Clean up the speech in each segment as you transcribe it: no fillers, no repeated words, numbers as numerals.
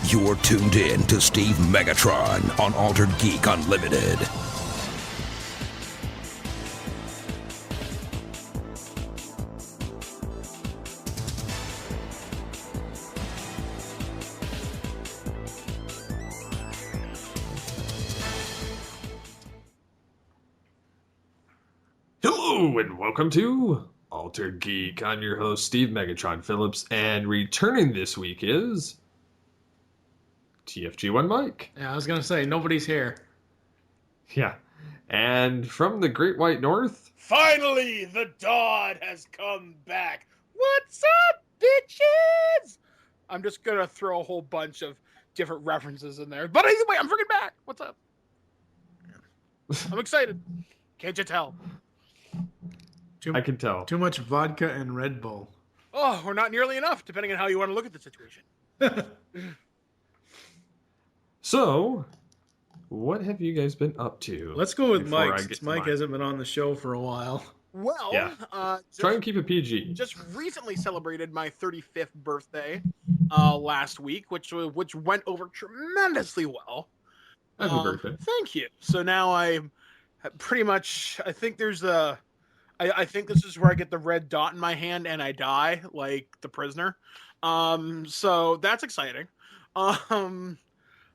You're tuned in to Steve Megatron on Altered Geek Unlimited. Hello and welcome to Altered Geek. I'm your host, Steve Megatron Phillips, and returning this week is TFG1 Mike. Yeah, I was going to say, nobody's here. Yeah. And from the Great White North, finally, the Dawn has come back. What's up, bitches? I'm just going to throw a whole bunch of different references in there. But anyway, I'm freaking back. What's up? I'm excited. Can't you tell? I can tell. Too much vodka and Red Bull. Oh, or not nearly enough, depending on how you want to look at the situation. So, what have you guys been up to? Let's go with Mike, since Mike hasn't been on the show for a while. Well, yeah. Try and keep it PG. Just recently celebrated my 35th birthday last week, which went over tremendously well. Happy birthday. Thank you. So now I pretty much, I think there's I think this is where I get the red dot in my hand and I die like the prisoner. So that's exciting.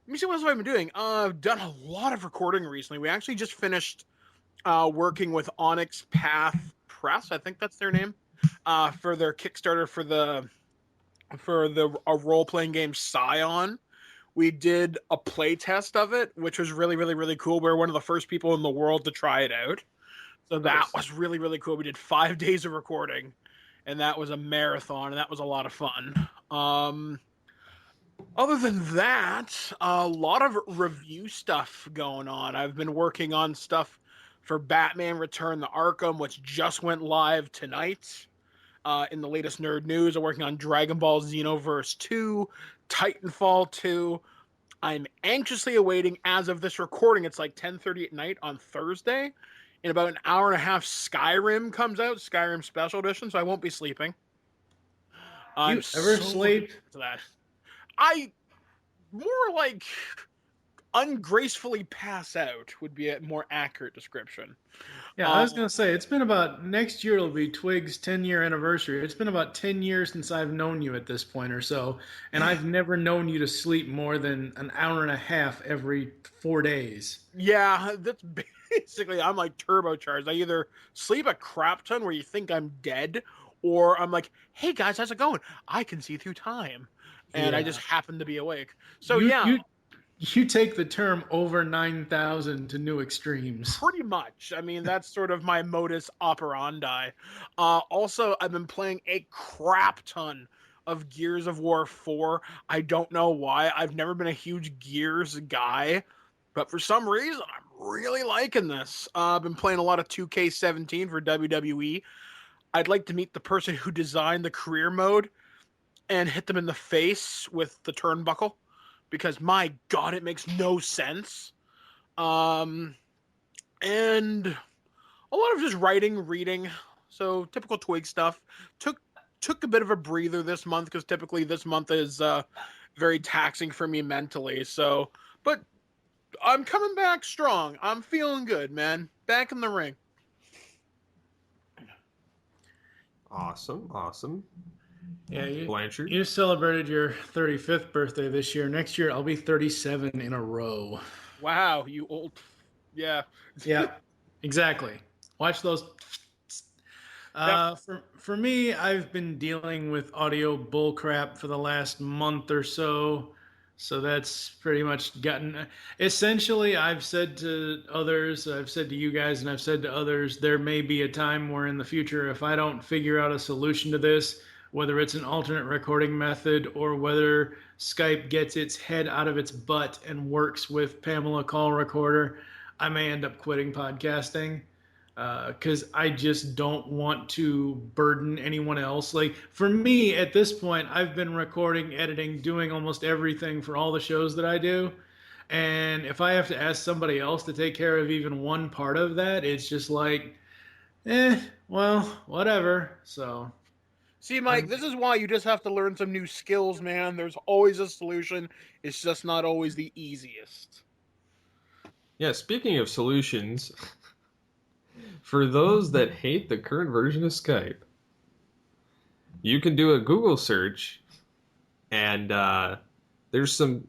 Let me see what else I've been doing. I've done a lot of recording recently. We actually just finished working with Onyx Path Press. I think that's their name. For their Kickstarter for a role-playing game Scion. We did a play test of it, which was really, really, really cool. We were one of the first people in the world to try it out. So that was really, really cool. We did 5 days of recording, and that was a marathon, and that was a lot of fun. Other than that, a lot of review stuff going on. I've been working on stuff for Batman Return to Arkham, which just went live tonight. In the latest nerd news, I'm working on Dragon Ball Xenoverse 2, Titanfall 2. I'm anxiously awaiting, as of this recording, it's like 10:30 at night on Thursday. In about an hour and a half, Skyrim comes out, Skyrim Special Edition, so I won't be sleeping. You ever sleep? To that. I more like ungracefully pass out would be a more accurate description. Yeah, I was going to say, it's been about, next year will be Twig's 10-year anniversary. It's been about 10 years since I've known you at this point or so, and I've never known you to sleep more than an hour and a half every 4 days. Yeah, that's basically, I'm like turbocharged. I either sleep a crap ton where you think I'm dead, or I'm like, hey guys, how's it going? I can see through time. And I just happen to be awake. So You take the term over 9,000 to new extremes. Pretty much. I mean, that's sort of my modus operandi. Also, I've been playing a crap ton of Gears of War 4. I don't know why. I've never been a huge Gears guy, but for some reason, I'm really liking this. I've been playing a lot of 2K17 for WWE. I'd like to meet the person who designed the career mode and hit them in the face with the turnbuckle, because my God, it makes no sense. And a lot of just writing, reading, so typical Twig stuff. Took a bit of a breather this month, because typically this month is very taxing for me mentally. So, but I'm coming back strong. I'm feeling good, man. Back in the ring. Awesome. Yeah, Blanchard. You celebrated your 35th birthday this year. Next year, I'll be 37 in a row. Wow, you old... Yeah. Yeah, exactly. Watch those. For me, I've been dealing with audio bullcrap for the last month or so. So that's pretty much gotten... Essentially, I've said to others, I've said to you guys, and I've said to others, there may be a time where in the future, if I don't figure out a solution to this, whether it's an alternate recording method or whether Skype gets its head out of its butt and works with Pamela Call Recorder, I may end up quitting podcasting because I just don't want to burden anyone else. Like, for me, at this point, I've been recording, editing, doing almost everything for all the shows that I do. And if I have to ask somebody else to take care of even one part of that, it's just like, well, whatever. So... See, Mike, this is why you just have to learn some new skills, man. There's always a solution. It's just not always the easiest. Yeah, speaking of solutions, for those that hate the current version of Skype, you can do a Google search, and there's some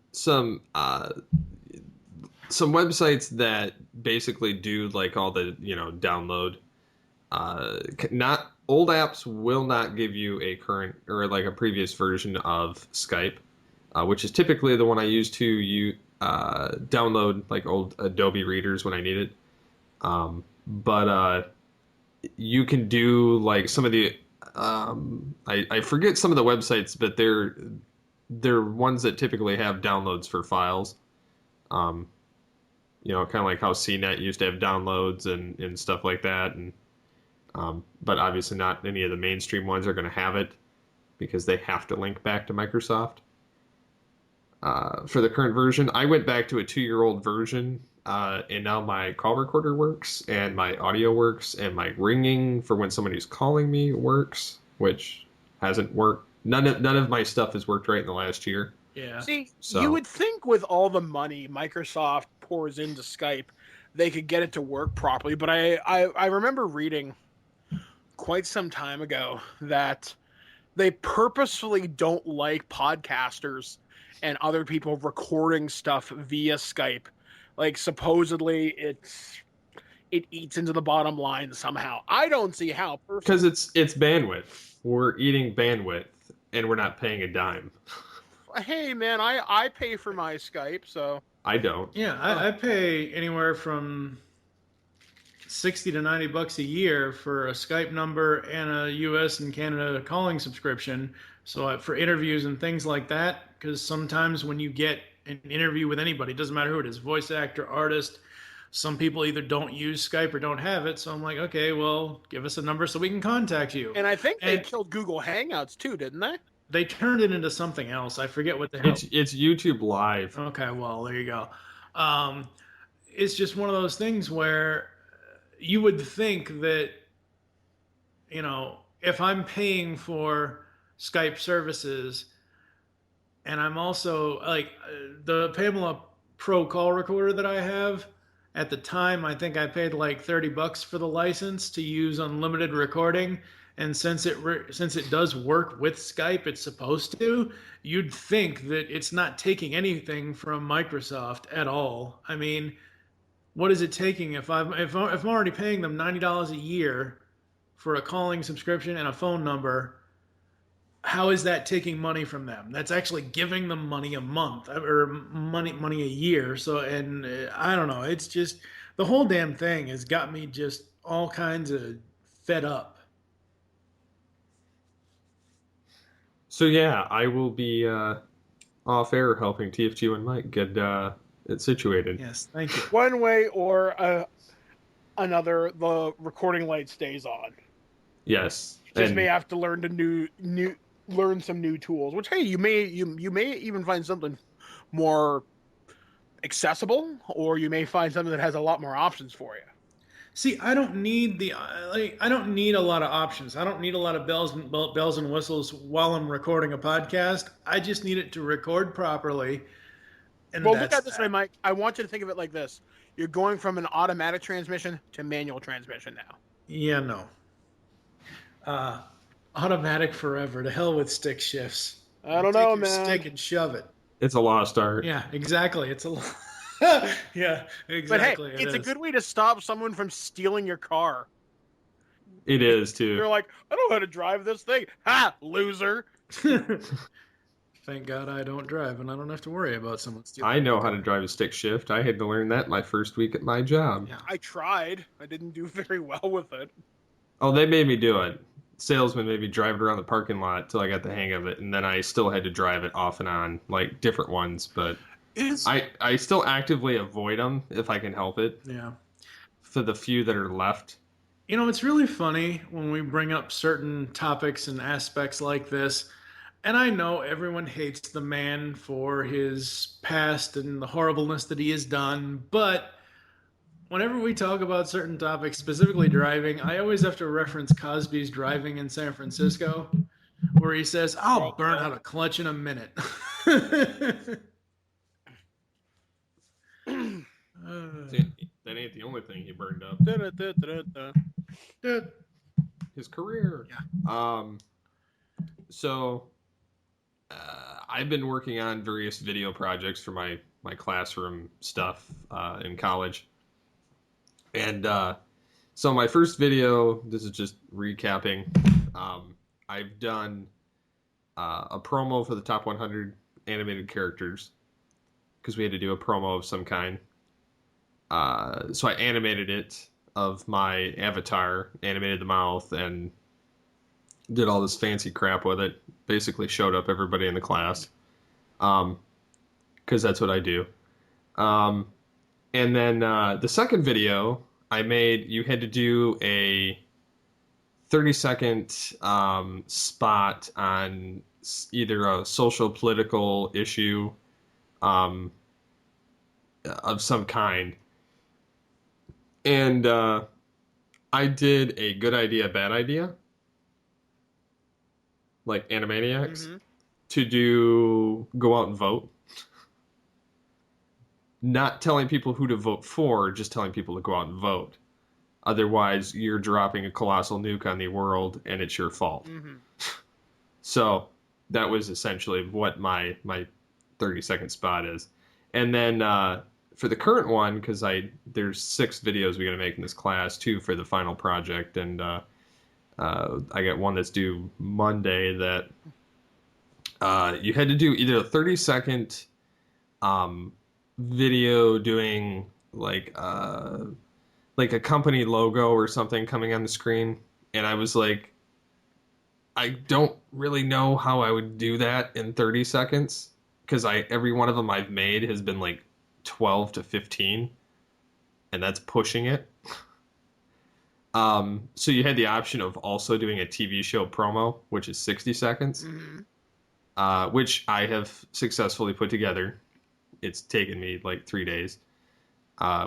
websites that basically do like all the download. Not old apps will not give you a current or like a previous version of Skype, which is typically the one I use to download like old Adobe readers when I need it. But you can do like some of the I forget some of the websites, but they're ones that typically have downloads for files. Kind of like how CNET used to have downloads and stuff like that, and but obviously not any of the mainstream ones are going to have it because they have to link back to Microsoft. For the current version, I went back to a 2-year-old version, and now my call recorder works, and my audio works, and my ringing for when somebody's calling me works, which hasn't worked. None of my stuff has worked right in the last year. Yeah. See, you would think with all the money Microsoft pours into Skype, they could get it to work properly. But I remember reading quite some time ago that they purposefully don't like podcasters and other people recording stuff via Skype. Like, supposedly it eats into the bottom line somehow. I don't see how. Because it's bandwidth. We're eating bandwidth, and we're not paying a dime. Hey, man, I pay for my Skype, so... I don't. Yeah, I pay anywhere from $60 to $90 a year for a Skype number and a U.S. and Canada calling subscription. So for interviews and things like that, because sometimes when you get an interview with anybody, it doesn't matter who it is, voice actor, artist, some people either don't use Skype or don't have it. So I'm like, okay, well, give us a number so we can contact you. And I think they killed Google Hangouts too, didn't they? They turned it into something else. I forget what the hell. It's YouTube Live. Okay, well, there you go. It's just one of those things where you would think that, if I'm paying for Skype services and I'm also like the Pamela Pro call recorder that I have, at the time, I think I paid like $30 for the license to use unlimited recording. And since it does work with Skype, it's supposed to, you'd think that it's not taking anything from Microsoft at all. I mean, what is it taking if I'm already paying them $90 a year for a calling subscription and a phone number? How is that taking money from them? That's actually giving them money a month or money a year. So, and I don't know. It's just the whole damn thing has got me just all kinds of fed up. So yeah, I will be off air helping TFG1 Mike get it situated. Yes, thank you. One way or another, the recording light stays on. Yes, Just may have to learn learn some new tools. Which, hey, you may even find something more accessible, or you may find something that has a lot more options for you. See, I don't need I don't need a lot of options. I don't need a lot of bells and whistles while I'm recording a podcast. I just need it to record properly. And well, look at this way, Mike. I want you to think of it like this: you're going from an automatic transmission to manual transmission now. Yeah, no. Automatic forever. To hell with stick shifts. I don't know, Take your man. stick and shove it. It's a lost art. Yeah, exactly. It's a yeah, exactly. But hey, it's a good way to stop someone from stealing your car. It is too. You're like, I don't know how to drive this thing. Ha, loser. Thank God I don't drive, and I don't have to worry about someone stealing. I know how to drive a stick shift. I had to learn that my first week at my job. Yeah. I tried. I didn't do very well with it. Oh, they made me do it. Salesman made me drive it around the parking lot till I got the hang of it, and then I still had to drive it off and on, like different ones. But I still actively avoid them if I can help it. Yeah. For the few that are left. It's really funny when we bring up certain topics and aspects like this. And I know everyone hates the man for his past and the horribleness that he has done. But whenever we talk about certain topics, specifically driving, I always have to reference Cosby's driving in San Francisco. where he says, "I'll burn out a clutch in a minute." That ain't the only thing he burned up. His career. Yeah. So I've been working on various video projects for my classroom stuff in college. And so my first video, this is just recapping. I've done a promo for the top 100 animated characters because we had to do a promo of some kind. So I animated it of my avatar, animated the mouth, and did all this fancy crap with it. Basically showed up everybody in the class because that's what I do. And then the second video I made, you had to do a 30-second spot on either a social political issue of some kind. And I did a good idea, bad idea, like Animaniacs, to go out and vote. Not telling people who to vote for, just telling people to go out and vote. Otherwise, you're dropping a colossal nuke on the world, and it's your fault. So that was essentially what my 30-second spot is. And then for the current one, because there's 6 videos we got to make in this class, 2 for the final project, and I got one that's due Monday that you had to do either a 30-second video doing like a company logo or something coming on the screen, and I was like, I don't really know how I would do that in 30 seconds because every one of them I've made has been like 12 to 15, and that's pushing it. So you had the option of also doing a TV show promo, which is 60 seconds, which I have successfully put together. It's taken me like 3 days,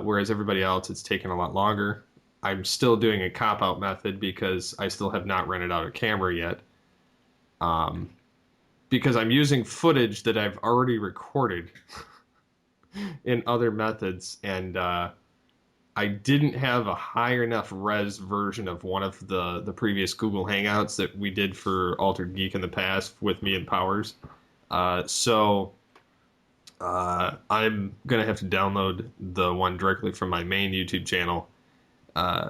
whereas everybody else, it's taken a lot longer. I'm still doing a cop-out method because I still have not rented out a camera yet, because I'm using footage that I've already recorded in other methods, and I didn't have a high enough res version of one of the previous Google Hangouts that we did for Altered Geek in the past with me and Powers. So I'm going to have to download the one directly from my main YouTube channel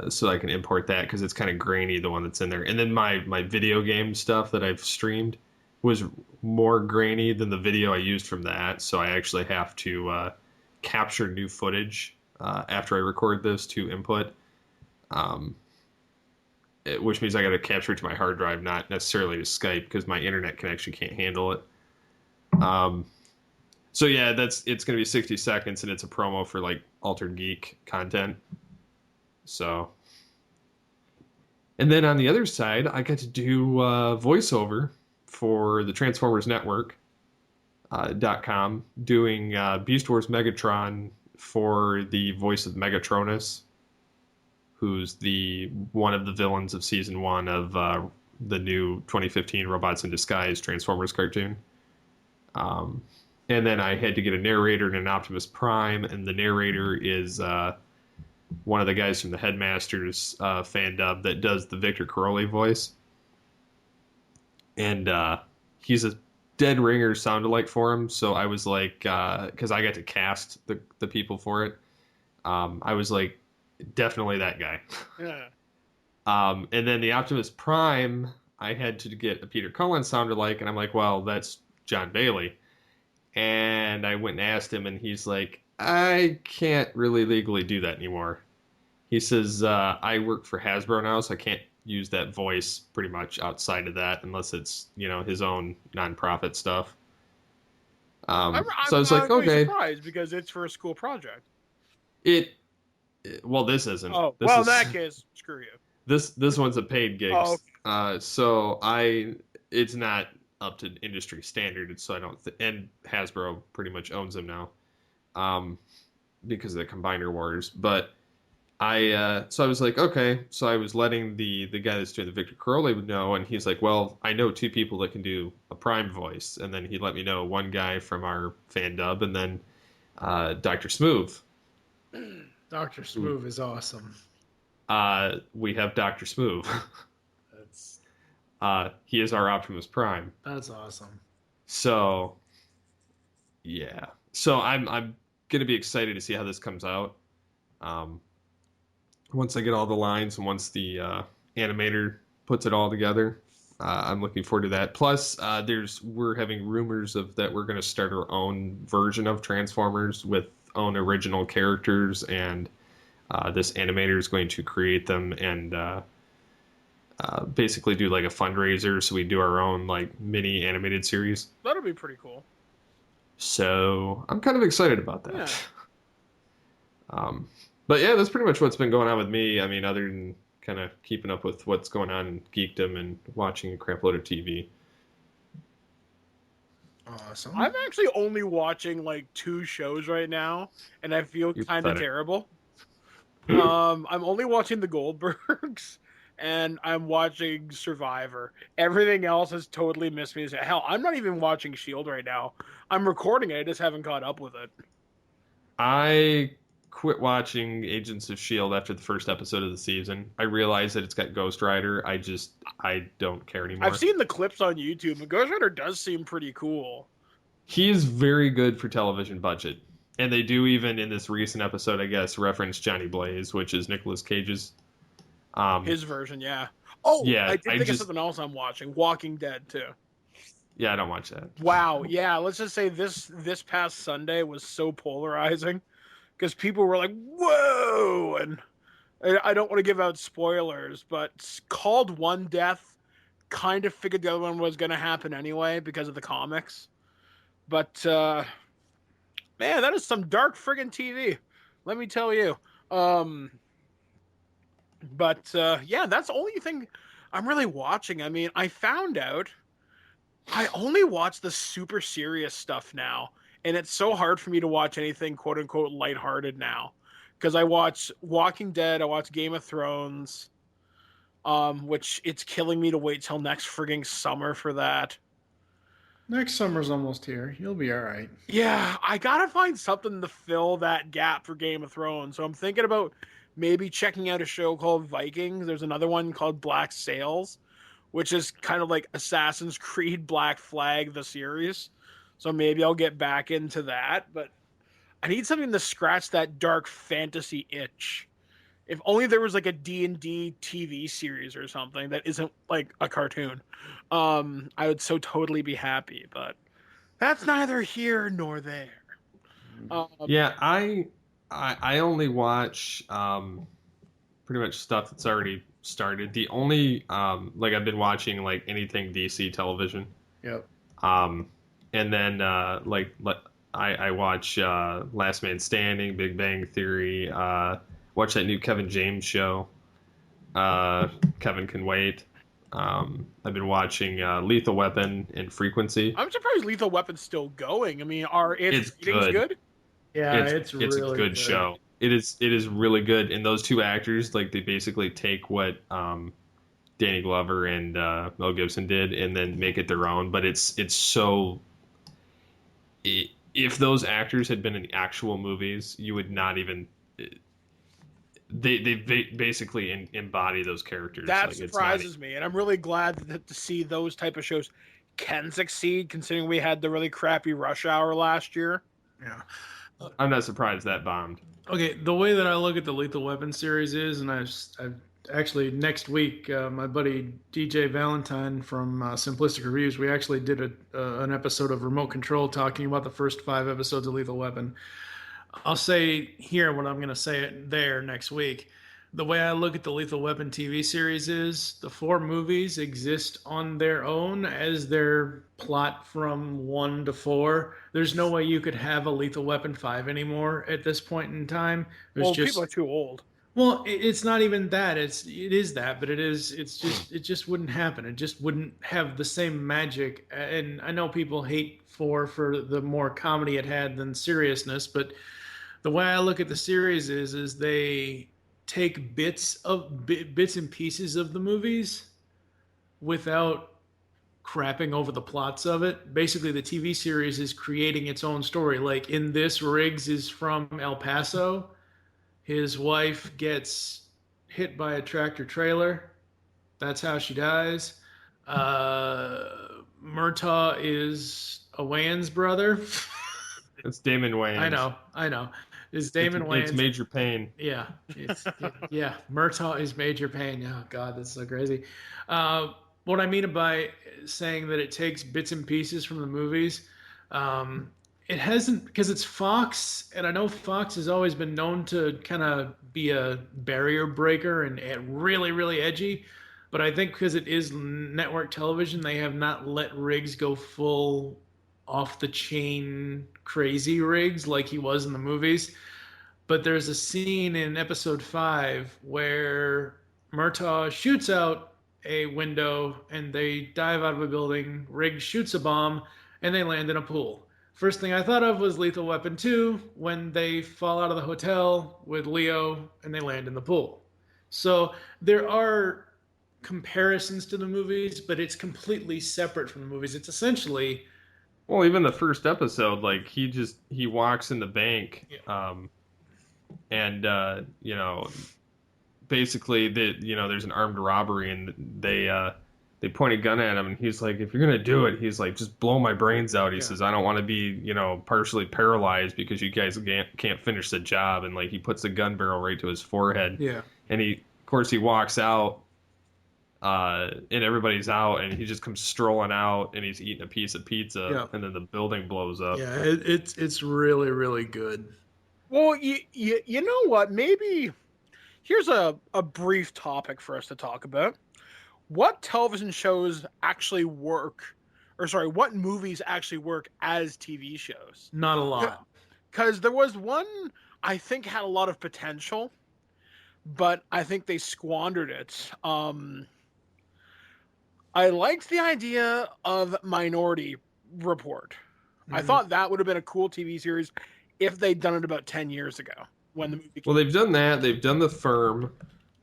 so I can import that because it's kind of grainy, the one that's in there. And then my video game stuff that I've streamed was more grainy than the video I used from that. So I actually have to capture new footage after I record this to input, which means I got to capture it to my hard drive, not necessarily to Skype because my internet connection can't handle it. So yeah, it's going to be 60 seconds, and it's a promo for like Altered Geek content. So, and then on the other side, I got to do voiceover for the Transformers Network .com, doing Beast Wars Megatron for the voice of Megatronus, who's one of the villains of season 1 of the new 2015 Robots in Disguise Transformers cartoon. And then I had to get a narrator and an Optimus Prime, and the narrator is one of the guys from the Headmasters fan dub that does the Victor Caroli voice. And he's a dead ringer sound-alike for him, so I was like, because I got to cast the people for it, I was like, definitely that guy. Yeah. And then the Optimus Prime, I had to get a Peter Cullen sound-alike, and I'm like, well, that's John Bailey. And I went and asked him, and he's like, I can't really legally do that anymore. He says, I work for Hasbro now, so I can't use that voice pretty much outside of that unless it's, his own nonprofit stuff. So I was like, okay. I'm surprised because it's for a school project. Well, this isn't. Oh, this well, is, in that case, screw you. This one's a paid gig. Oh, okay. So it's not up to industry standard, so I don't and Hasbro pretty much owns them now, because of the Combiner Wars. But So I was like, okay. So I was letting the guy that's doing the Victor Crowley know, and he's like, well, I know two people that can do a Prime voice, and then he let me know one guy from our fan dub, and then Dr. Smooth. Dr. Smooth is awesome. We have Dr. Smooth. That's He is our Optimus Prime. that's awesome. So yeah. So I'm gonna be excited to see how this comes out. Once I get all the lines and once the animator puts it all together, I'm looking forward to that. Plus, we're having rumors of that we're going to start our own version of Transformers with own original characters, and this animator is going to create them and basically do like a fundraiser. So we do our own like mini animated series. That'll be pretty cool. So I'm kind of excited about that. Yeah. But yeah, that's pretty much what's been going on with me. I mean, other than kind of keeping up with what's going on in geekdom and watching a crap load of TV. Awesome. I'm actually only watching like 2 shows right now, and I feel You're kind of pathetic. terrible. I'm only watching the Goldbergs, and I'm watching Survivor. Everything else has totally missed me. Hell, I'm not even watching Shield right now. I'm recording it. I just haven't caught up with it. I quit watching Agents of S.H.I.E.L.D. after the first episode of the season. I realized that it's got Ghost Rider. I don't care anymore. I've seen the clips on YouTube, and Ghost Rider does seem pretty cool. He is very good for television budget. And they do even in this recent episode, I guess, reference Johnny Blaze, which is Nicolas Cage's. His version, yeah. Oh, Yeah, I did I think of just- something else I'm watching. Walking Dead, too. Yeah, I don't watch that. Wow, yeah, let's just say this past Sunday was so polarizing because people were like, whoa, and I don't want to give out spoilers, but called one death, kind of figured the other one was going to happen anyway because of the comics. But, man, that is some dark friggin' TV, let me tell you. But, yeah, that's the only thing I'm really watching. I mean, I found out I only watch the super serious stuff now, and it's so hard for me to watch anything quote unquote lighthearted now. Because I watch Walking Dead, I watch Game of Thrones, which it's killing me to wait till next frigging summer for that. Next summer's almost here. You'll be all right. Yeah, I gotta find something to fill that gap for Game of Thrones. So I'm thinking about maybe checking out a show called Vikings. There's another one called Black Sails, which is kind of like Assassin's Creed Black Flag, the series. So maybe I'll get back into that. But I need something to scratch that dark fantasy itch. If only there was like a D&D TV series or something that isn't like a cartoon, I would so totally be happy. But that's neither here nor there. Yeah, I only watch pretty much stuff that's already started. The only like I've been watching like anything DC television. Yep. And then I watch Last Man Standing, Big Bang Theory, watch that new Kevin James show. Kevin Can Wait. I've been watching Lethal Weapon and Frequency. I'm surprised Lethal Weapon's still going. I mean, are its ratings good? Yeah, it's really a good show. It is really good, and those two actors like they basically take what Danny Glover and Mel Gibson did and then make it their own. But it's so. If those actors had been in actual movies, you would not even. They basically embody those characters. That like, surprises me, and I'm really glad to see those type of shows can succeed, considering we had the really crappy Rush Hour last year. Yeah. I'm not surprised that bombed. Okay, the way that I look at the Lethal Weapon series is, and I've actually next week, my buddy DJ Valentine from Simplistic Reviews, we actually did an episode of Remote Control talking about the first 5 episodes of Lethal Weapon. I'll say here what I'm going to say it there next week. The way I look at the Lethal Weapon TV series is the 4 movies exist on their own as their plot from 1 to 4. There's no way you could have a Lethal Weapon 5 anymore at this point in time. People are too old. Well, it's not even that. It is that, but it just wouldn't happen. It just wouldn't have the same magic. And I know people hate 4 for the more comedy it had than seriousness, but the way I look at the series is they take bits and pieces of the movies without crapping over the plots of it. Basically, the TV series is creating its own story. Like in this, Riggs is from El Paso. His wife gets hit by a tractor trailer. That's how she dies. Murtaugh is a Wayans brother. It's Damon Wayans. I know. It's Damon Wayans. It's Major Payne. Yeah. Yeah. Murtaugh is Major Payne. Oh, God, that's so crazy. What I mean by saying that it takes bits and pieces from the movies, it hasn't, because it's Fox, and I know Fox has always been known to kind of be a barrier breaker and really, really edgy. But I think because it is network television, they have not let Riggs go full off the chain crazy Riggs like he was in the movies. But there's a scene in episode 5 where Murtaugh shoots out a window and they dive out of a building. Riggs shoots a bomb and they land in a pool. First thing I thought of was Lethal Weapon 2 when they fall out of the hotel with Leo and they land in the pool. So there are comparisons to the movies, but it's completely separate from the movies. It's essentially, well, even the first episode, like he walks in the bank, and you know, basically there's an armed robbery and they point a gun at him and he's like, if you're gonna do it, he's like, just blow my brains out. He says, I don't want to be partially paralyzed because you guys can't finish the job. And like he puts the gun barrel right to his forehead. Yeah. And he walks out. And everybody's out, and he just comes strolling out, and he's eating a piece of pizza, and then the building blows up. Yeah, it's really, really good. Well, you know what? Maybe here's a brief topic for us to talk about. What television shows actually work, or sorry, what movies actually work as TV shows? Not a lot. Because there was one I think had a lot of potential, but I think they squandered it. I liked the idea of Minority Report. I thought that would have been a cool TV series if they'd done it about 10 years ago when the movie came. Well, they've done that. They've done The Firm.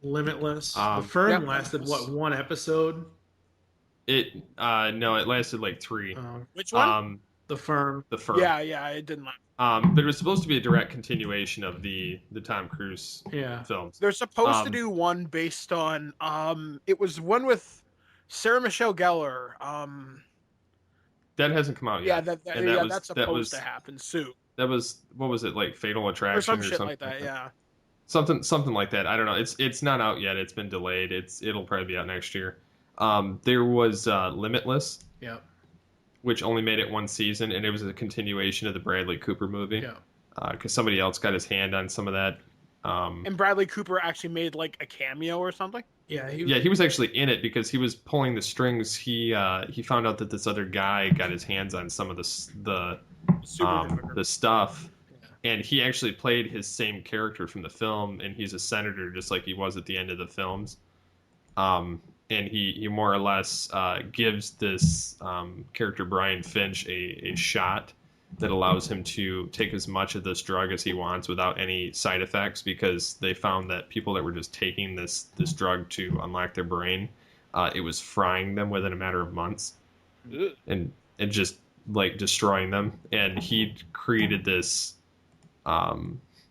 Limitless. The Firm lasted, what, one episode? No, it lasted like 3. Which one? The Firm. The Firm. Yeah, it didn't last. But it was supposed to be a direct continuation of the Tom Cruise films. They're supposed to do one based on, it was one with Sarah Michelle Gellar. That hasn't come out yet. That's supposed to happen soon. That was, what was it, like Fatal Attraction or some shit something like that? Yeah. Something like that. I don't know. It's not out yet. It's been delayed. It'll probably be out next year. There was Limitless. Yeah. Which only made it 1 season, and it was a continuation of the Bradley Cooper movie. Yeah. Because somebody else got his hand on some of that. And Bradley Cooper actually made like a cameo or something. Yeah, he was actually in it because he was pulling the strings. He found out that this other guy got his hands on some of the stuff, and he actually played his same character from the film, and he's a senator just like he was at the end of the films. And he more or less gives this character Brian Finch a shot that allows him to take as much of this drug as he wants without any side effects, because they found that people that were just taking this drug to unlock their brain, it was frying them within a matter of months and just like destroying them. And he created this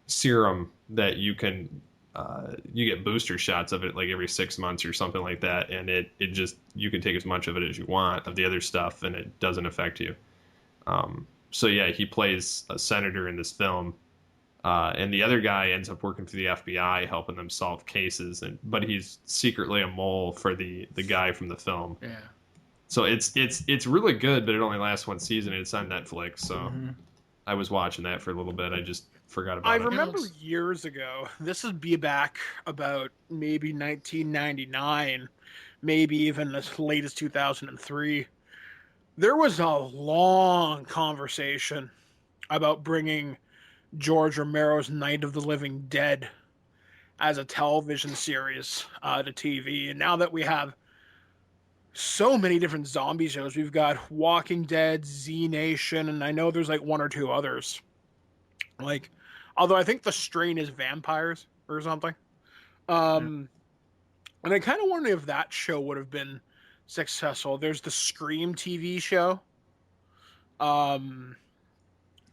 serum that you get booster shots of it like every 6 months or something like that, and it just, you can take as much of it as you want of the other stuff and it doesn't affect you. So yeah, he plays a senator in this film, and the other guy ends up working for the FBI, helping them solve cases, but he's secretly a mole for the guy from the film. Yeah. So it's really good, but it only lasts 1 season. And it's on Netflix, so I was watching that for a little bit. I just forgot about it. I remember years ago. This would be back about maybe 1999, maybe even as late as 2003. There was a long conversation about bringing George Romero's Night of the Living Dead as a television series to TV. And now that we have so many different zombie shows, we've got Walking Dead, Z Nation, and I know there's like 1 or 2 others. Like, although I think the strain is vampires or something. And I kind of wonder if that show would have been successful. There's the Scream TV show. And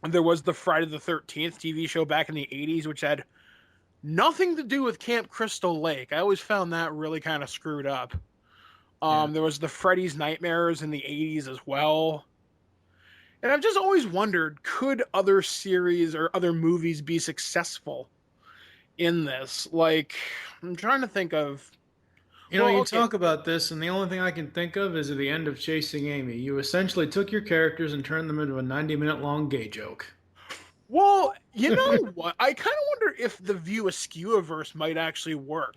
there was the Friday the 13th TV show back in the 80s, which had nothing to do with Camp Crystal Lake. I always found that really kind of screwed up. There was the Freddy's Nightmares in the 80s as well. And I've just always wondered, could other series or other movies be successful in this? Like, I'm trying to think of... You talk about this, and the only thing I can think of is at the end of Chasing Amy. You essentially took your characters and turned them into a 90-minute long gay joke. Well, you know what? I kind of wonder if the View Askewverse might actually work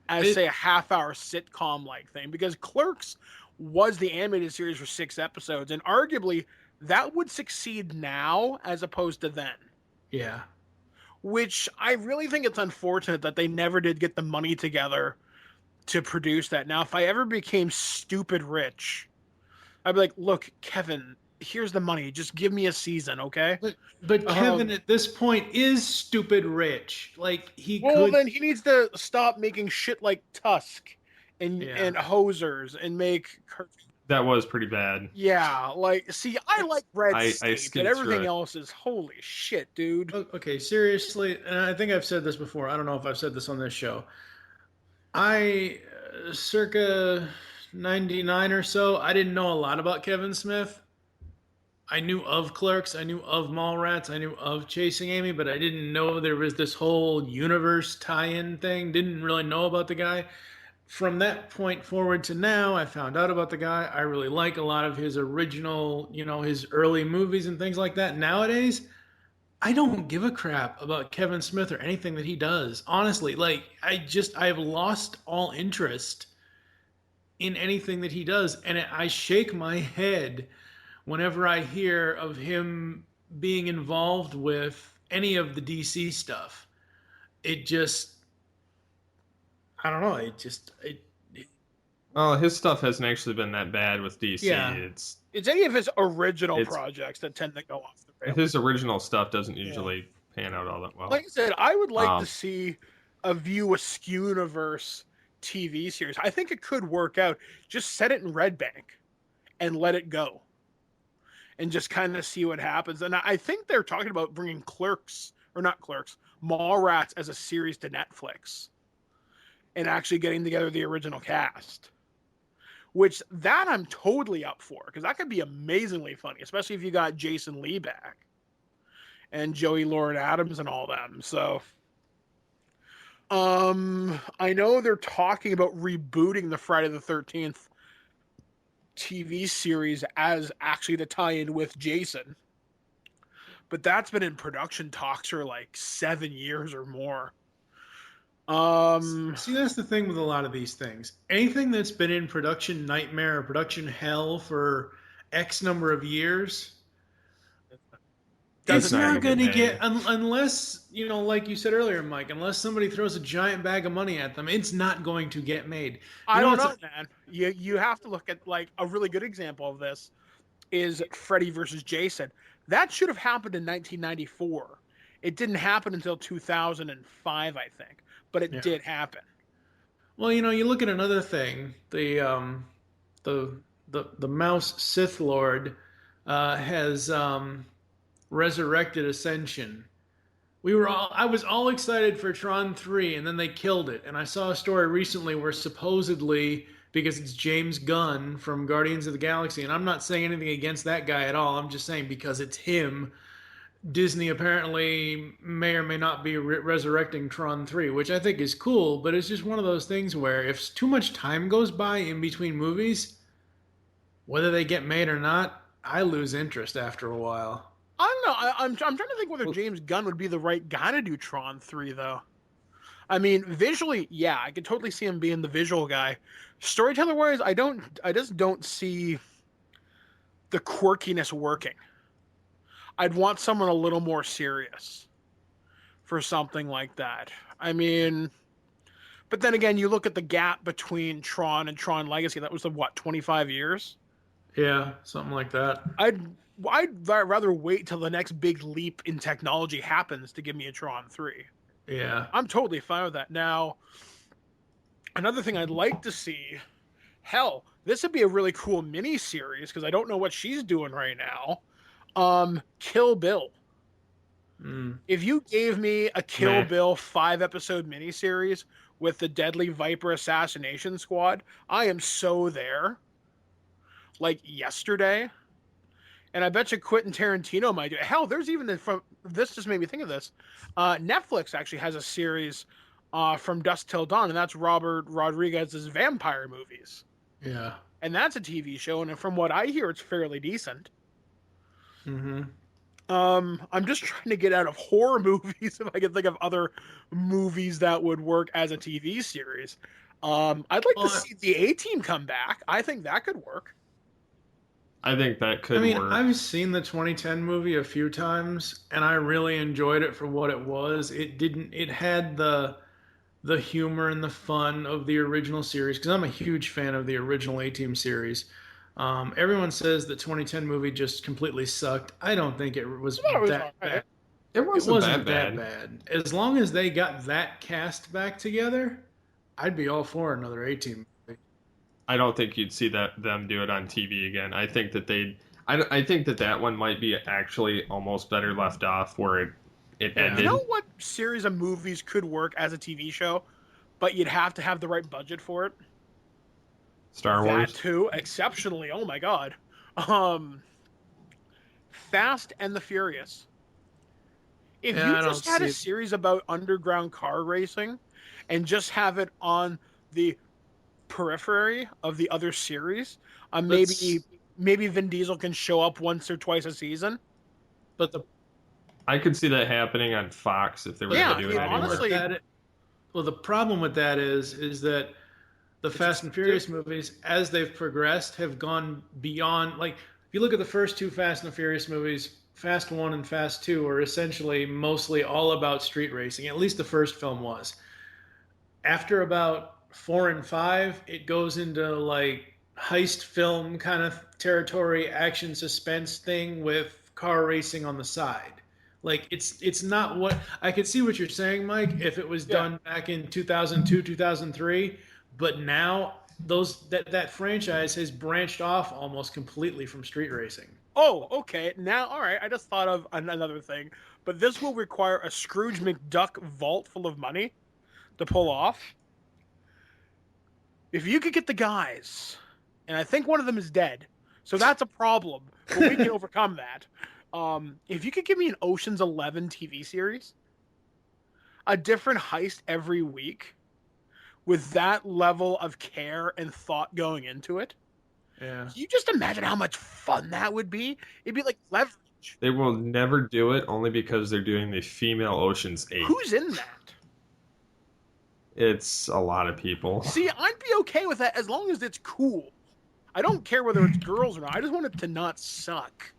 as, say, a half-hour sitcom-like thing, because Clerks was the animated series for 6 episodes, and arguably that would succeed now as opposed to then. Yeah. Which I really think it's unfortunate that they never did get the money together to produce that. Now, if I ever became stupid rich, I'd be like, look, Kevin, here's the money. Just give me a season, okay? But Kevin at this point is stupid rich. Like, Well, then he needs to stop making shit like Tusk and Hosers and make... That was pretty bad. Yeah, like, see, I like Red State, but everything through it. else is holy shit, dude. Okay, seriously, and I think I've said this before. I don't know if I've said this on this show. I, circa 99 or so, I didn't know a lot about Kevin Smith. I knew of Clerks, I knew of Mallrats, I knew of Chasing Amy, but I didn't know there was this whole universe tie-in thing. Didn't really know about the guy. From that point forward to now, I found out about the guy. I really like a lot of his original, his early movies and things like that. Nowadays, I don't give a crap about Kevin Smith or anything that he does. Honestly, like, I have lost all interest in anything that he does. And I shake my head whenever I hear of him being involved with any of the DC stuff. It just, I don't know. Well, his stuff hasn't actually been that bad with DC. Yeah. It's any of his original projects that tend to go off the rails. His original stuff doesn't usually pan out all that well. Like I said, I would like to see a View Askewverse TV series. I think it could work out. Just set it in Red Bank and let it go. And just kind of see what happens. And I think they're talking about bringing Mallrats as a series to Netflix. And actually getting together the original cast. Which, that I'm totally up for. Because that could be amazingly funny. Especially if you got Jason Lee back. And Joey Lauren Adams and all them. So, I know they're talking about rebooting the Friday the 13th TV series as actually the tie-in with Jason. But that's been in production talks for like 7 years or more. See, that's the thing with a lot of these things. Anything that's been in production nightmare or production hell for X number of years, it's not going to get, unless, like you said earlier, Mike, unless somebody throws a giant bag of money at them, it's not going to get made. I don't know, man. You have to look at, like, a really good example of this is Freddy versus Jason. That should have happened in 1994. It didn't happen until 2005, I think. But it did happen. Well, you look at another thing. The Mouse Sith Lord has resurrected Ascension. I was all excited for Tron 3, and then they killed it. And I saw a story recently where supposedly, because it's James Gunn from Guardians of the Galaxy, and I'm not saying anything against that guy at all. I'm just saying because it's him, Disney apparently may or may not be resurrecting Tron 3, which I think is cool, but it's just one of those things where if too much time goes by in between movies, whether they get made or not, I lose interest after a while. I don't know. I'm trying to think whether James Gunn would be the right guy to do Tron 3, though. I mean, visually, yeah, I could totally see him being the visual guy. Storyteller-wise, I just don't see the quirkiness working. I'd want someone a little more serious for something like that. I mean, but then again, you look at the gap between Tron and Tron Legacy. That was 25 years? Yeah, something like that. I'd rather wait till the next big leap in technology happens to give me a Tron 3. Yeah. I'm totally fine with that. Now, another thing I'd like to see, hell, this would be a really cool mini series because I don't know what she's doing right now. Kill Bill. Mm. If you gave me a Kill Meh. Bill 5-episode miniseries with the Deadly Viper Assassination Squad, I am so there. Like yesterday. And I bet you Quentin Tarantino might do it. Hell, there's even this just made me think of this. Netflix actually has a series from Dusk Till Dawn, and that's Robert Rodriguez's vampire movies. Yeah. And that's a TV show, and from what I hear, it's fairly decent. Mm-hmm. I'm just trying to get out of horror movies if I can think of other movies that would work as a TV series. I'd like to see the A-Team come back. I think that could work. I think that could work. I've seen the 2010 movie a few times, and I really enjoyed it for what it was. It had the humor and the fun of the original series, because I'm a huge fan of the original A-Team series. Everyone says the 2010 movie just completely sucked. I don't think it was that bad. It wasn't that bad. bad. As long as they got that cast back together, I'd be all for another A-Team movie. I don't think you'd see them do it on TV again. I think that I think that one might be actually almost better left off where it ended. You know what series of movies could work as a TV show, but you'd have to have the right budget for it? Star Wars. That too, exceptionally. Oh my god. Fast and the Furious. If you just had a series about underground car racing and just have it on the periphery of the other series, maybe Vin Diesel can show up once or twice a season. But I could see that happening on Fox if they were going to do it anymore. Honestly, the problem with that is that the Fast and Furious movies, as they've progressed, have gone beyond. Like, if you look at the first two Fast and the Furious movies, Fast 1 and Fast 2 are essentially mostly all about street racing. At least the first film was. After about 4 and 5, it goes into like heist film kind of territory, action suspense thing with car racing on the side. Like, it's not what I could see what you're saying, Mike, if it was done back in 2002, 2003, but now that franchise has branched off almost completely from street racing. Oh, okay. Now, all right. I just thought of another thing, but this will require a Scrooge McDuck vault full of money to pull off. If you could get the guys, and I think one of them is dead, so that's a problem, but we can overcome that. If you could give me an Ocean's 11 TV series, a different heist every week, with that level of care and thought going into it, can you just imagine how much fun that would be? It'd be like Leverage. They will never do it only because they're doing the female Ocean's 8. Who's in that? It's a lot of people. See, I'd be okay with that as long as it's cool. I don't care whether it's girls or not. I just want it to not suck.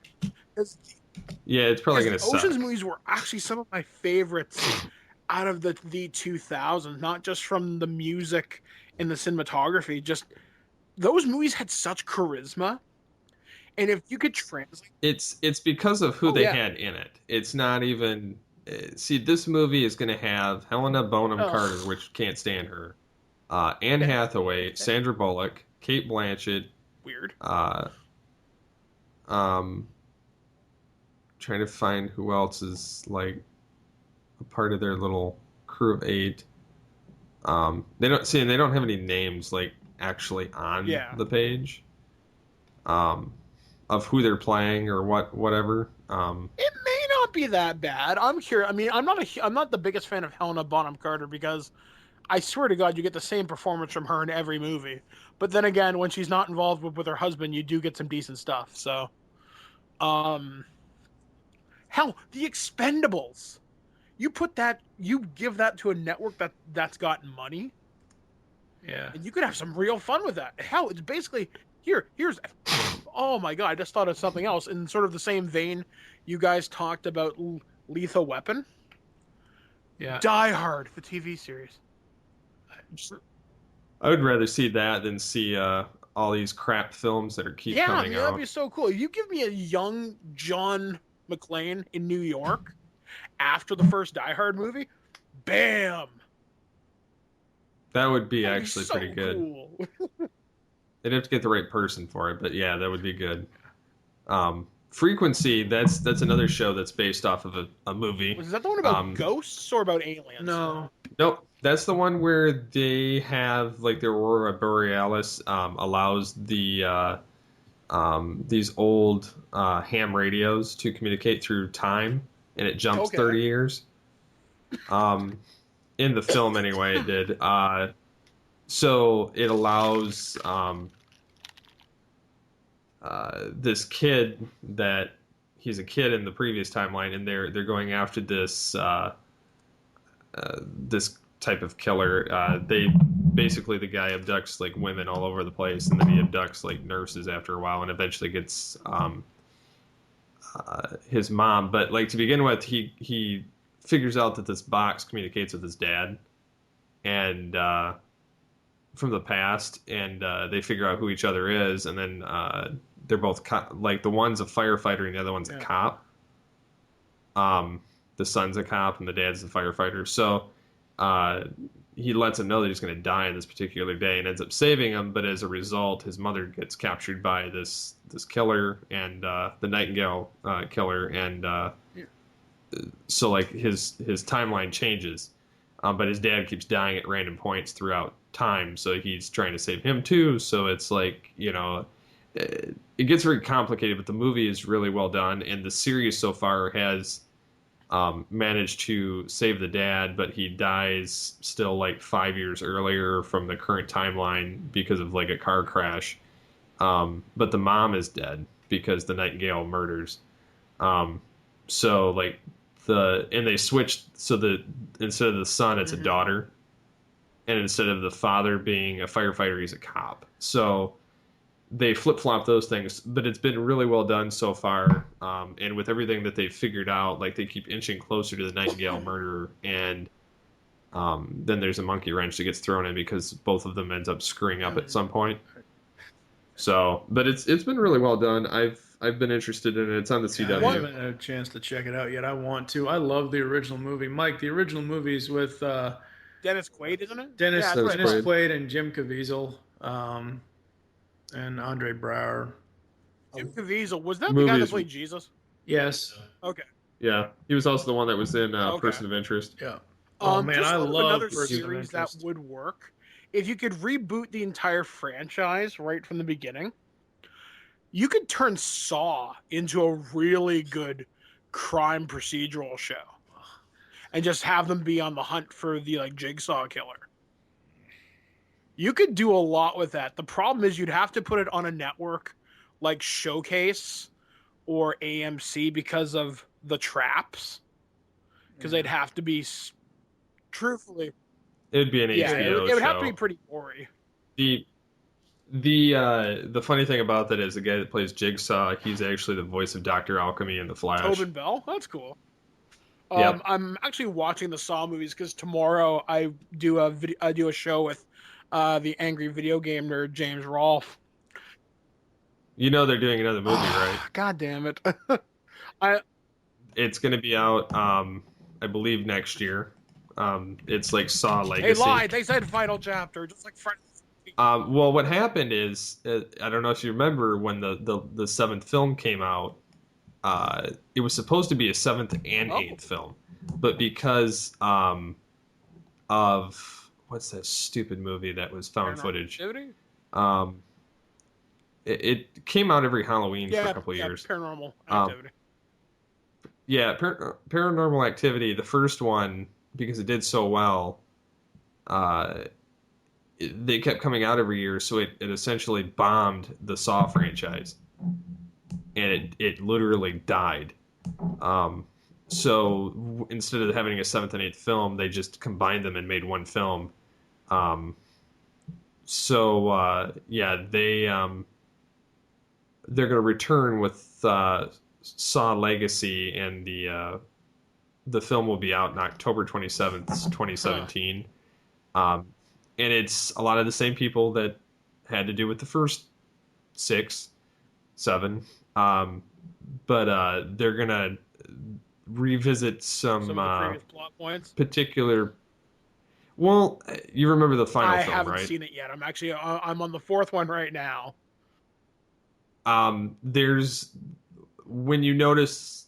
Yeah, it's probably going to suck. Ocean's movies were actually some of my favorites out of the 2000s, not just from the music and the cinematography. Just those movies had such charisma, and if you could translate, it's because of who they had in it. It's not even. See, this movie is going to have Helena Bonham Carter, which can't stand her, Anne Hathaway, Sandra Bullock, Kate Blanchett. Weird. Trying to find who else is like a part of their little crew of 8. They don't have any names like actually on the page of who they're playing or whatever. It may not be that bad. I'm curious. I mean, I'm not the biggest fan of Helena Bonham Carter because I swear to God, you get the same performance from her in every movie. But then again, when she's not involved with her husband, you do get some decent stuff. So, hell, The Expendables. You give that to a network that's got money. Yeah. And you could have some real fun with that. Hell, it's basically here's oh my God, I just thought of something else in sort of the same vein you guys talked about Lethal Weapon. Yeah. Die Hard, the TV series. I would rather see that than see all these crap films that keep coming out. That'd be so cool. If you give me a young John McClane in New York after the first Die Hard movie, Bam! That would be That'd be actually so pretty good. cool. They'd have to get the right person for it, but yeah, that would be good. Frequency, that's another show that's based off of a movie. Was that the one about Um, ghosts or about aliens? No. Nope, that's the one where they have like the Aurora Borealis allows these old ham radios to communicate through time, and it jumps Okay. 30 years. In the film, anyway, it did. So it allows this kid that he's a kid in the previous timeline, and they're going after this this type of killer. They basically the guy abducts like women all over the place, and then he abducts like nurses after a while, and eventually gets his mom. But like to begin with, he figures out that this box communicates with his dad, and from the past, and they figure out who each other is, and then they're both like the one's a firefighter and the other one's a cop. The son's a cop and the dad's the firefighter. So he lets him know that he's going to die this particular day and ends up saving him. But as a result, his mother gets captured by this killer and the Nightingale killer, and so like his timeline changes. But his dad keeps dying at random points throughout time, so he's trying to save him too. So it's like, you know, it gets very complicated, but the movie is really well done, and the series so far has managed to save the dad, but he dies still like 5 years earlier from the current timeline because of like a car crash. But the mom is dead because the Nightingale murders. So like and they switched so that instead of the son, it's a daughter, and instead of the father being a firefighter, he's a cop. So they flip-flop those things, but it's been really well done so far. And with everything that they've figured out, like they keep inching closer to the Nightingale murder, and then there's a monkey wrench that gets thrown in because both of them ends up screwing up at some point. So, but it's been really well done. I've been interested in it. It's on the CW. I haven't had a chance to check it out yet. I want to. I love the original movie. Mike, the original movie's with Dennis Quaid, isn't it? Dennis Quaid. Quaid and Jim Caviezel, and Andre Braugher. Jim Caviezel, was that the guy Movies- that played Jesus? Yes. Okay. Yeah, he was also the one that was in Okay. Person of Interest. Yeah. Oh man, just I thought of love another Person of series that Interest. would work. If you could reboot the entire franchise right from the beginning, you could turn Saw into a really good crime procedural show, and just have them be on the hunt for the like Jigsaw killer. You could do a lot with that. The problem is you'd have to put it on a network like Showcase or AMC because of the traps. Because they'd have to be, truthfully, It'd be an yeah, HBO it would have show. to be pretty gory. The funny thing about that is the guy that plays Jigsaw, he's actually the voice of Dr. Alchemy in The Flash. Tobin Bell, that's cool. Yep. I'm actually watching the Saw movies because tomorrow I do a show with the angry video game nerd James Rolfe. You know they're doing another movie, right? God damn it! It's going to be out, I believe, next year. It's like Saw They Legacy. lied. They said final chapter, just like Friday. Well, what happened is, I don't know if you remember when the seventh film came out. It was supposed to be a seventh and eighth film, but because of what's that stupid movie that was found footage? Activity? It came out every Halloween for a couple years. Paranormal Activity. Yeah, Paranormal Activity, the first one, because it did so well, they kept coming out every year, so it essentially bombed the Saw franchise. And it literally died. So instead of having a seventh and eighth film, they just combined them and made one film. Yeah, they're going to return with Saw Legacy, and the film will be out on October 27th, 2017. And it's a lot of the same people that had to do with the first 6, 7. But they're going to revisit Some of the previous plot points. particular. Well, you remember the final I film, haven't right? seen it yet. I'm on the fourth one right now. There's when you notice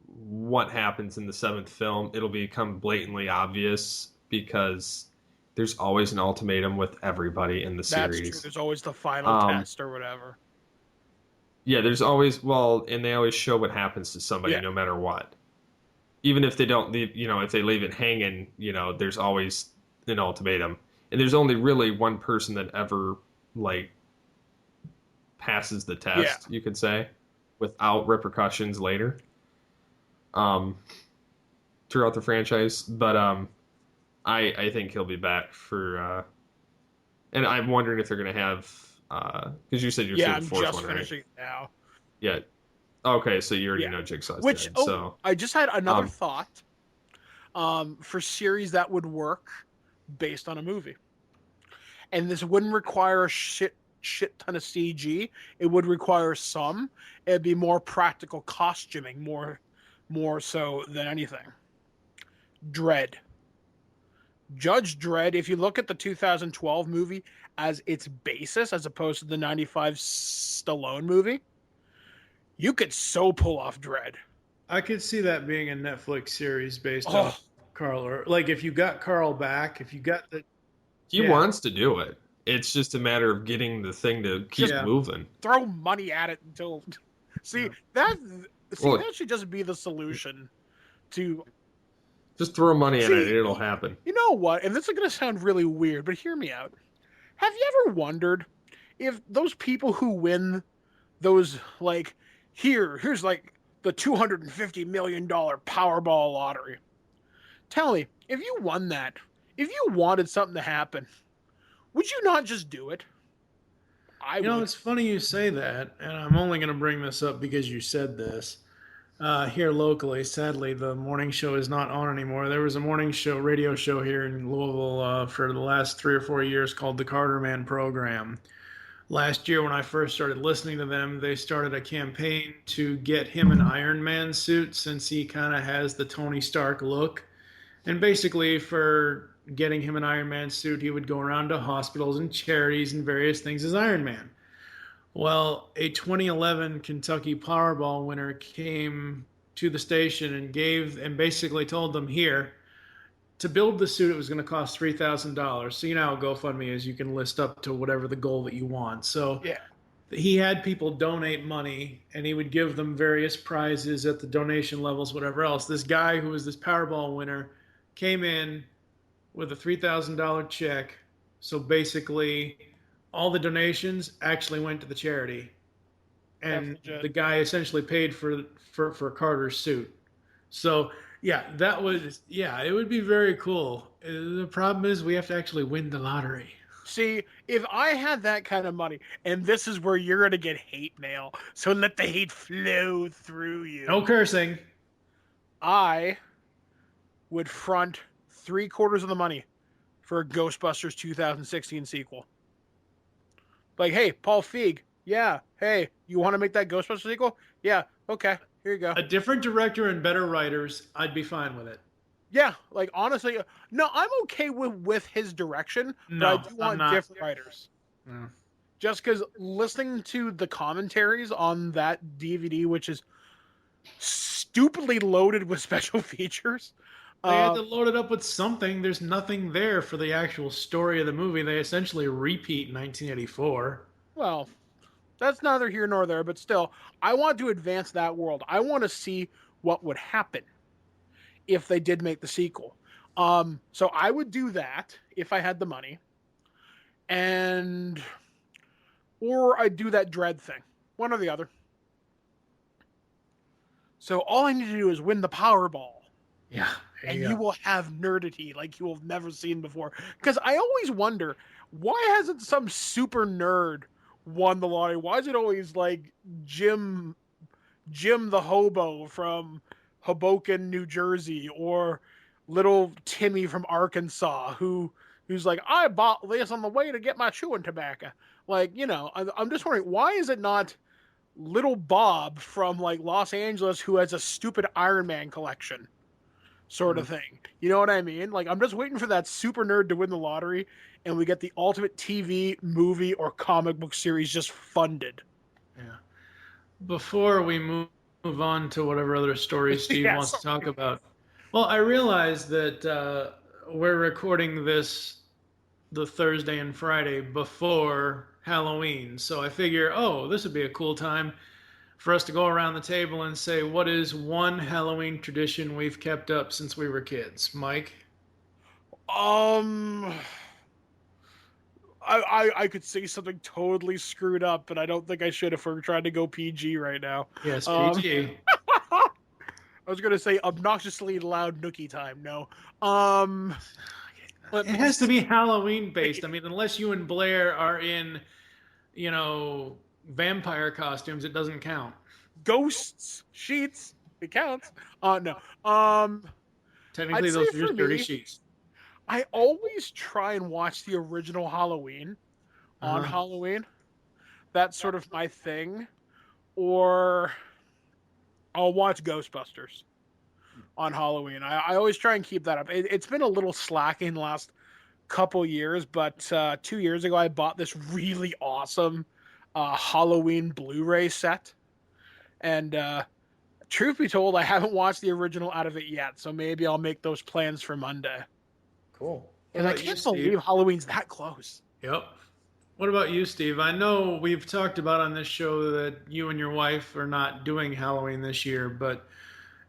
what happens in the seventh film, it'll become blatantly obvious because there's always an ultimatum with everybody in the That's series. true. There's always the final test or whatever. Yeah, there's always and they always show what happens to somebody no matter what. Even if they don't leave, if they leave it hanging, there's always an ultimatum. And there's only really one person that ever like passes the test, you could say, without repercussions later. Throughout the franchise, but I think he'll be back for, and I'm wondering if they're gonna have, because you said you're seeing the fourth one, right? I'm just finishing it now. Yeah. Okay, so you already know Jigsaw's dead. So I just had another thought. For series that would work based on a movie, and this wouldn't require a shit ton of CG. It would require some. It'd be more practical costuming, more so than anything. Dredd. Judge Dredd, if you look at the 2012 movie as its basis, as opposed to the 95 Stallone movie, you could so pull off Dredd. I could see that being a Netflix series based off Carl. Or, like, if you got Carl back, if you got the... He wants to do it. It's just a matter of getting the thing to keep moving. Throw money at it until... that should just be the solution to... Just throw money at it, it'll happen. You know what? And this is going to sound really weird, but hear me out. Have you ever wondered if those people who win those, like, here's like the $250 million Powerball lottery. Tell me, if you won that, if you wanted something to happen, would you not just do it? You know, it's funny you say that, and I'm only going to bring this up because you said this. Here locally, sadly, the morning show is not on anymore. There was a radio show here in Louisville for the last 3 or 4 years called the Carter Man Program. Last year, when I first started listening to them, they started a campaign to get him an Iron Man suit since he kind of has the Tony Stark look. And basically, for getting him an Iron Man suit, he would go around to hospitals and charities and various things as Iron Man. Well, a 2011 Kentucky Powerball winner came to the station and basically told them, here, to build the suit, it was going to cost $3,000. So you know how GoFundMe is. You can list up to whatever the goal that you want. So he had people donate money, and he would give them various prizes at the donation levels, whatever else. This guy who was this Powerball winner came in with a $3,000 check. So basically... all the donations actually went to the charity, and the guy essentially paid for Carter's suit. So it would be very cool. The problem is we have to actually win the lottery. See, if I had that kind of money, and this is where you're going to get hate mail, so let the hate flow through you. No cursing. I would front 3/4 of the money for a Ghostbusters 2016 sequel. Like, hey, Paul Feig, hey, you want to make that Ghostbusters sequel? Yeah, okay, here you go. A different director and better writers, I'd be fine with it. Yeah, like, honestly, no, I'm okay with his direction, but I do want different writers. No. Just because listening to the commentaries on that DVD, which is stupidly loaded with special features... They had to load it up with something. There's nothing there for the actual story of the movie. They essentially repeat 1984. Well, that's neither here nor there, but still, I want to advance that world. I want to see what would happen if they did make the sequel. So I would do that if I had the money. Or I'd do that Dredd thing. One or the other. So all I need to do is win the Powerball. Yeah. And you will have nerdity like you have never seen before. Because I always wonder, why hasn't some super nerd won the lottery? Why is it always like Jim the hobo from Hoboken, New Jersey, or little Timmy from Arkansas who's like, I bought this on the way to get my chewing tobacco. Like, I'm just wondering, why is it not little Bob from like Los Angeles who has a stupid Iron Man collection sort of thing. You know what I mean? Like, I'm just waiting for that super nerd to win the lottery and we get the ultimate TV, movie, or comic book series just funded. Yeah. Before we move on to whatever other stories Steve Yeah, wants to talk about, well, I realize that we're recording this the Thursday and Friday before Halloween. So I figure, oh, this would be a cool time for us to go around the table and say, what is one Halloween tradition we've kept up since we were kids? Mike? I could say something totally screwed up, but I don't think I should if we're trying to go PG right now. Yes, PG. I was going to say obnoxiously loud nookie time. No. It has to be Halloween based. I mean, unless you and Blair are in, vampire costumes, it doesn't count. Ghosts, sheets, it counts. No. Technically, those are just dirty sheets. I always try and watch the original Halloween on Halloween. That's sort of my thing. Or I'll watch Ghostbusters on Halloween. I always try and keep that up. It's been a little slack in the last couple years, but 2 years ago I bought this really awesome Halloween Blu-ray set. And truth be told, I haven't watched the original out of it yet, so maybe I'll make those plans for Monday. Cool. And I can't believe Halloween's that close. Yep. What about you, Steve? I know we've talked about on this show that you and your wife are not doing Halloween this year, but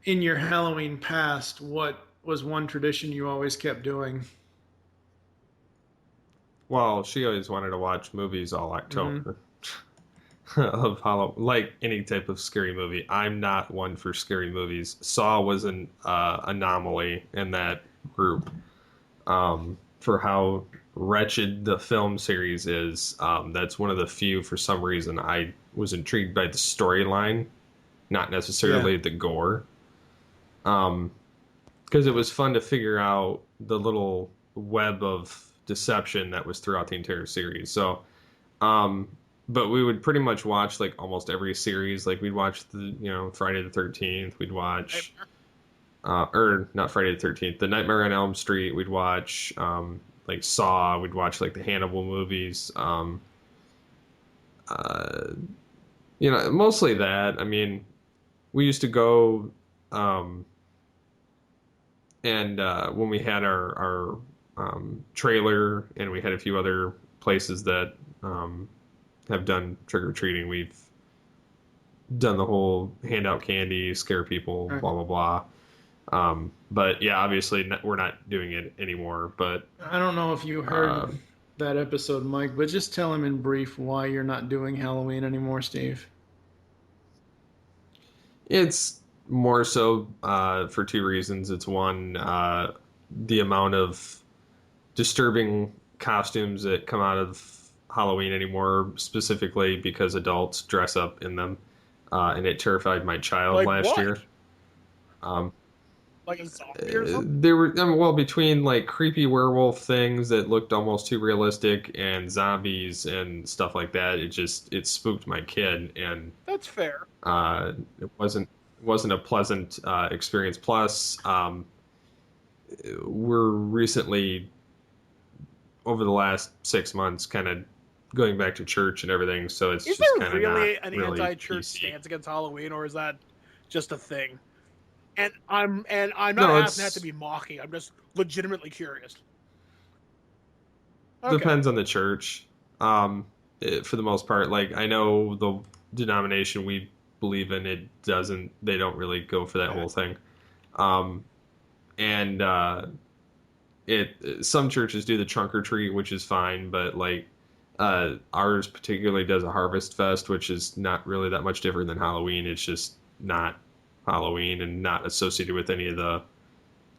in your Halloween past, what was one tradition you always kept doing? Well, she always wanted to watch movies all October of Halloween, like any type of scary movie. I'm not one for scary movies. Saw was an anomaly in that group. For how wretched the film series is, that's one of the few, for some reason, I was intrigued by the storyline, not necessarily the gore. Because it was fun to figure out the little web of deception that was throughout the entire series. So, but we would pretty much watch like almost every series. Like we'd watch Friday the 13th. We'd watch, or not Friday the 13th, the Nightmare on Elm Street. We'd watch, like Saw. We'd watch like the Hannibal movies. Mostly that. I mean, we used to go, and when we had our trailer, and we had a few other places that have done trick-or-treating, we've done the whole hand out candy, scare people, blah blah blah. But yeah, obviously we're not doing it anymore. But I don't know if you heard that episode, Mike, but just tell him in brief why you're not doing Halloween anymore, Steve. It's more so for two reasons. It's one, the amount of disturbing costumes that come out of Halloween anymore, specifically because adults dress up in them, and it terrified my child last year. Like a zombie or something? There were between like creepy werewolf things that looked almost too realistic and zombies and stuff like that. It spooked my kid, and that's fair. It wasn't a pleasant experience. Plus, we're recently, over the last 6 months, kind of going back to church and everything. So it's is just there kind really of an anti-church stance against Halloween, or is that just a thing? And I'm not asking that to be mocking. I'm just legitimately curious. Okay. Depends on the church. For the most part, like I know the denomination we believe in, they don't really go for that whole thing. Some churches do the trunk or treat, which is fine, but like ours particularly does a harvest fest, which is not really that much different than Halloween. It's just not Halloween and not associated with any of the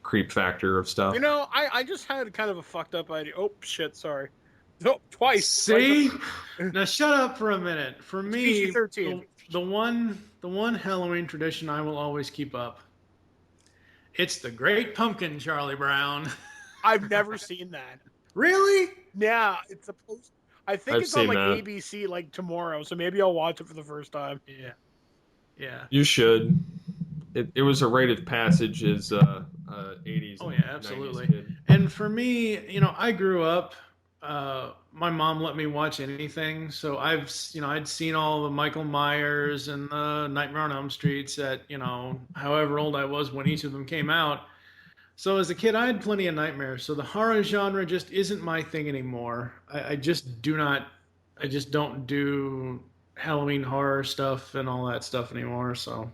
creep factor of stuff. I just had kind of a fucked up idea. Oh shit, sorry. No, twice. See? Now shut up for a minute. For me, the one Halloween tradition I will always keep up. It's the Great Pumpkin, Charlie Brown. I've never seen that. Really? Yeah, it's supposed. I think I've it's on seen like that. ABC like tomorrow, so maybe I'll watch it for the first time. Yeah. Yeah. You should. It was a rite of passage as 80s Oh and yeah, 90s absolutely. kid. And for me, I grew up. My mom let me watch anything, so I'd seen all the Michael Myers and the Nightmare on Elm Streets at however old I was when each of them came out. So as a kid, I had plenty of nightmares. So the horror genre just isn't my thing anymore. I just do not. I just don't do Halloween horror stuff and all that stuff anymore. So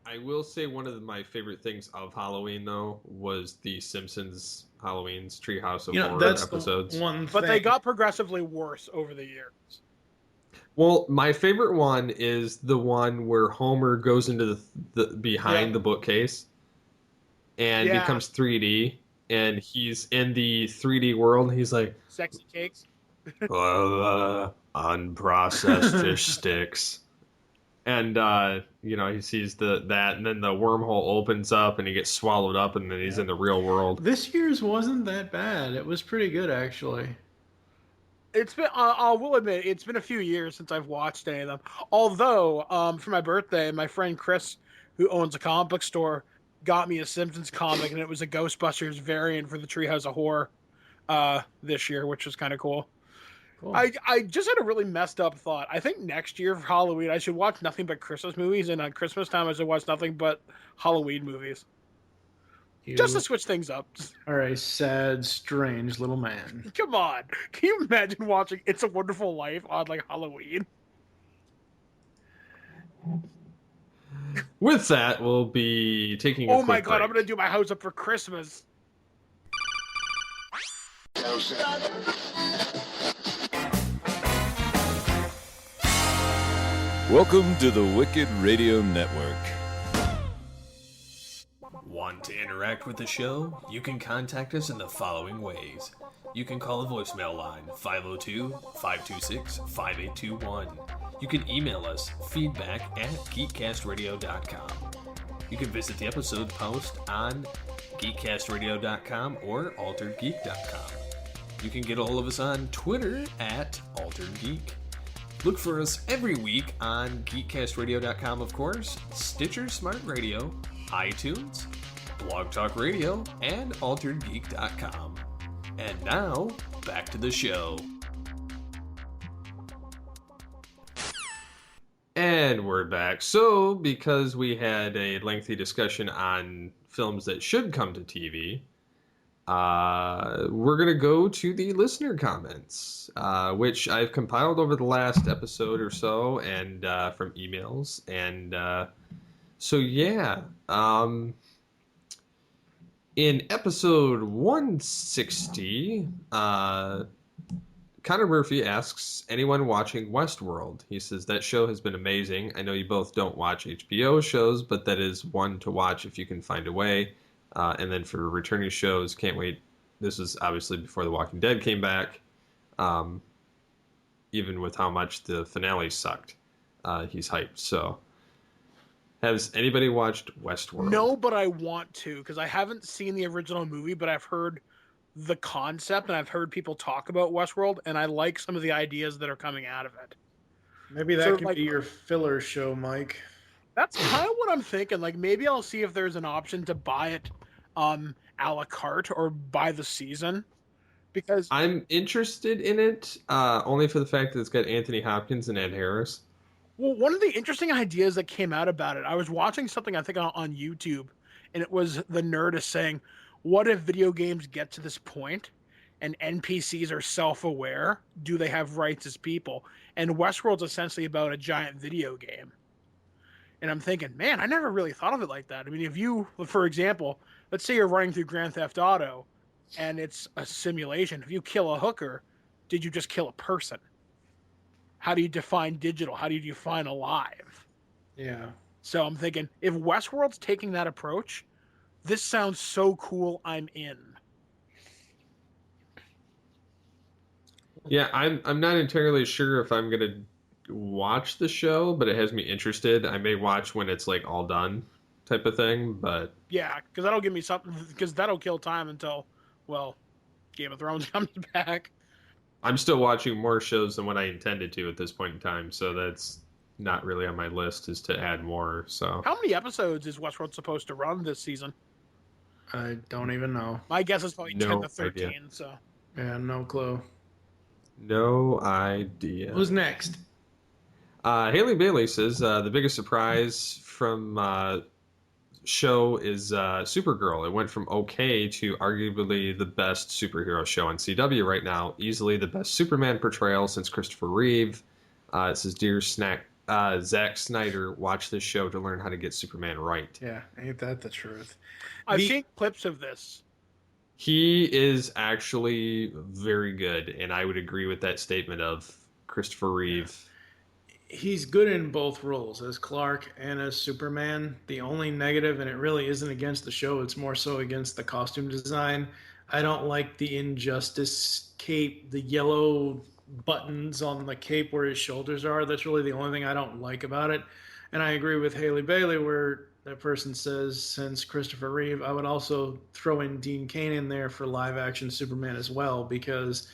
I will say one of my favorite things of Halloween, though, was the Simpsons Halloween's Treehouse of Horror that's episodes. the one But they thing. got progressively worse over the years. Well, my favorite one is the one where Homer goes into the behind the bookcase and Yeah. becomes 3D, and he's in the 3D world. And he's like, Sexy cakes. unprocessed fish sticks. And he sees that, and then the wormhole opens up, and he gets swallowed up, and then he's in the real world. This year's wasn't that bad. It was pretty good actually. It's been, I will admit, it's been a few years since I've watched any of them. Although, for my birthday, my friend Chris, who owns a comic book store, got me a Simpsons comic, and it was a Ghostbusters variant for the Treehouse of Horror this year, which was kind of cool. Cool. I just had a really messed up thought. I think next year for Halloween, I should watch nothing but Christmas movies, and on Christmas time, I should watch nothing but Halloween movies. You Just to switch things up. are a sad, strange little man. Come on. Can you imagine watching It's a Wonderful Life on like Halloween? With that, we'll be taking a Oh my quick god, I'm break. gonna do my house up for Christmas. Welcome to the Wicked Radio Network. Want to interact with the show? You can contact us in the following ways. You can call the voicemail line 502-526-5821. You can email us feedback@geekcastradio.com. You can visit the episode post on geekcastradio.com or alteredgeek.com. You can get a hold of us on Twitter @alteredgeek. Look for us every week on geekcastradio.com, of course, Stitcher Smart Radio, iTunes, Blog Talk Radio, and alteredgeek.com. And now, back to the show. And we're back. So, because we had a lengthy discussion on films that should come to TV, we're going to go to the listener comments, which I've compiled over the last episode or so, and from emails. And so, yeah. In episode 160, Connor Murphy asks, anyone watching Westworld? He says, that show has been amazing. I know you both don't watch HBO shows, but that is one to watch if you can find a way. And then for returning shows, can't wait. This was obviously before The Walking Dead came back. Even with how much the finale sucked, he's hyped. So, has anybody watched Westworld? No, but I want to, because I haven't seen the original movie, but I've heard the concept and I've heard people talk about Westworld, and I like some of the ideas that are coming out of it. Maybe that So, could like- be your filler show, Mike. That's kind of what I'm thinking. Like, maybe I'll see if there's an option to buy it a la carte or buy the season. Because I'm interested in it, only for the fact that it's got Anthony Hopkins and Ed Harris. well, one of the interesting ideas that came out about it, I was watching something I think on YouTube, and it was the Nerdist saying, what if video games get to this point and NPCs are self-aware? Do they have rights as people? And Westworld's essentially about a giant video game. And I'm thinking, man, I never really thought of it like that. I mean, if you, for example, let's say you're running through Grand Theft Auto and it's a simulation. If you kill a hooker, did you just kill a person? How do you define digital? How do you define alive? Yeah. So I'm thinking, if Westworld's taking that approach, this sounds so cool, I'm in. Yeah, I'm not entirely sure if I'm gonna watch the show, but it has me interested. I may watch when it's like all done, type of thing. But Yeah, because that'll give me something, because that'll kill time until, well, Game of Thrones comes back. I'm still watching more shows than what I intended to at this point in time, so that's not really on my list is to add more. So How many episodes is Westworld supposed to run this season? I don't even know. My guess is probably 10 No to 13. idea. So Yeah, no clue. no idea. Who's next? Haley Bailey says the biggest surprise from show is Supergirl. It went from okay to arguably the best superhero show on CW right now. Easily the best Superman portrayal since Christopher Reeve. It says, Dear Zack Snyder, watch this show to learn how to get Superman right. Yeah, ain't that the truth? I've seen clips of this. He is actually very good, and I would agree with that statement of Christopher Reeve. He's good in both roles, as Clark and as Superman. The only negative, and it really isn't against the show, it's more so against the costume design. I don't like the Injustice cape, the yellow buttons on the cape where his shoulders are. That's really the only thing I don't like about it. And I agree with Haley Bailey where that person says, since Christopher Reeve, I would also throw in Dean Cain in there for live action Superman as well, because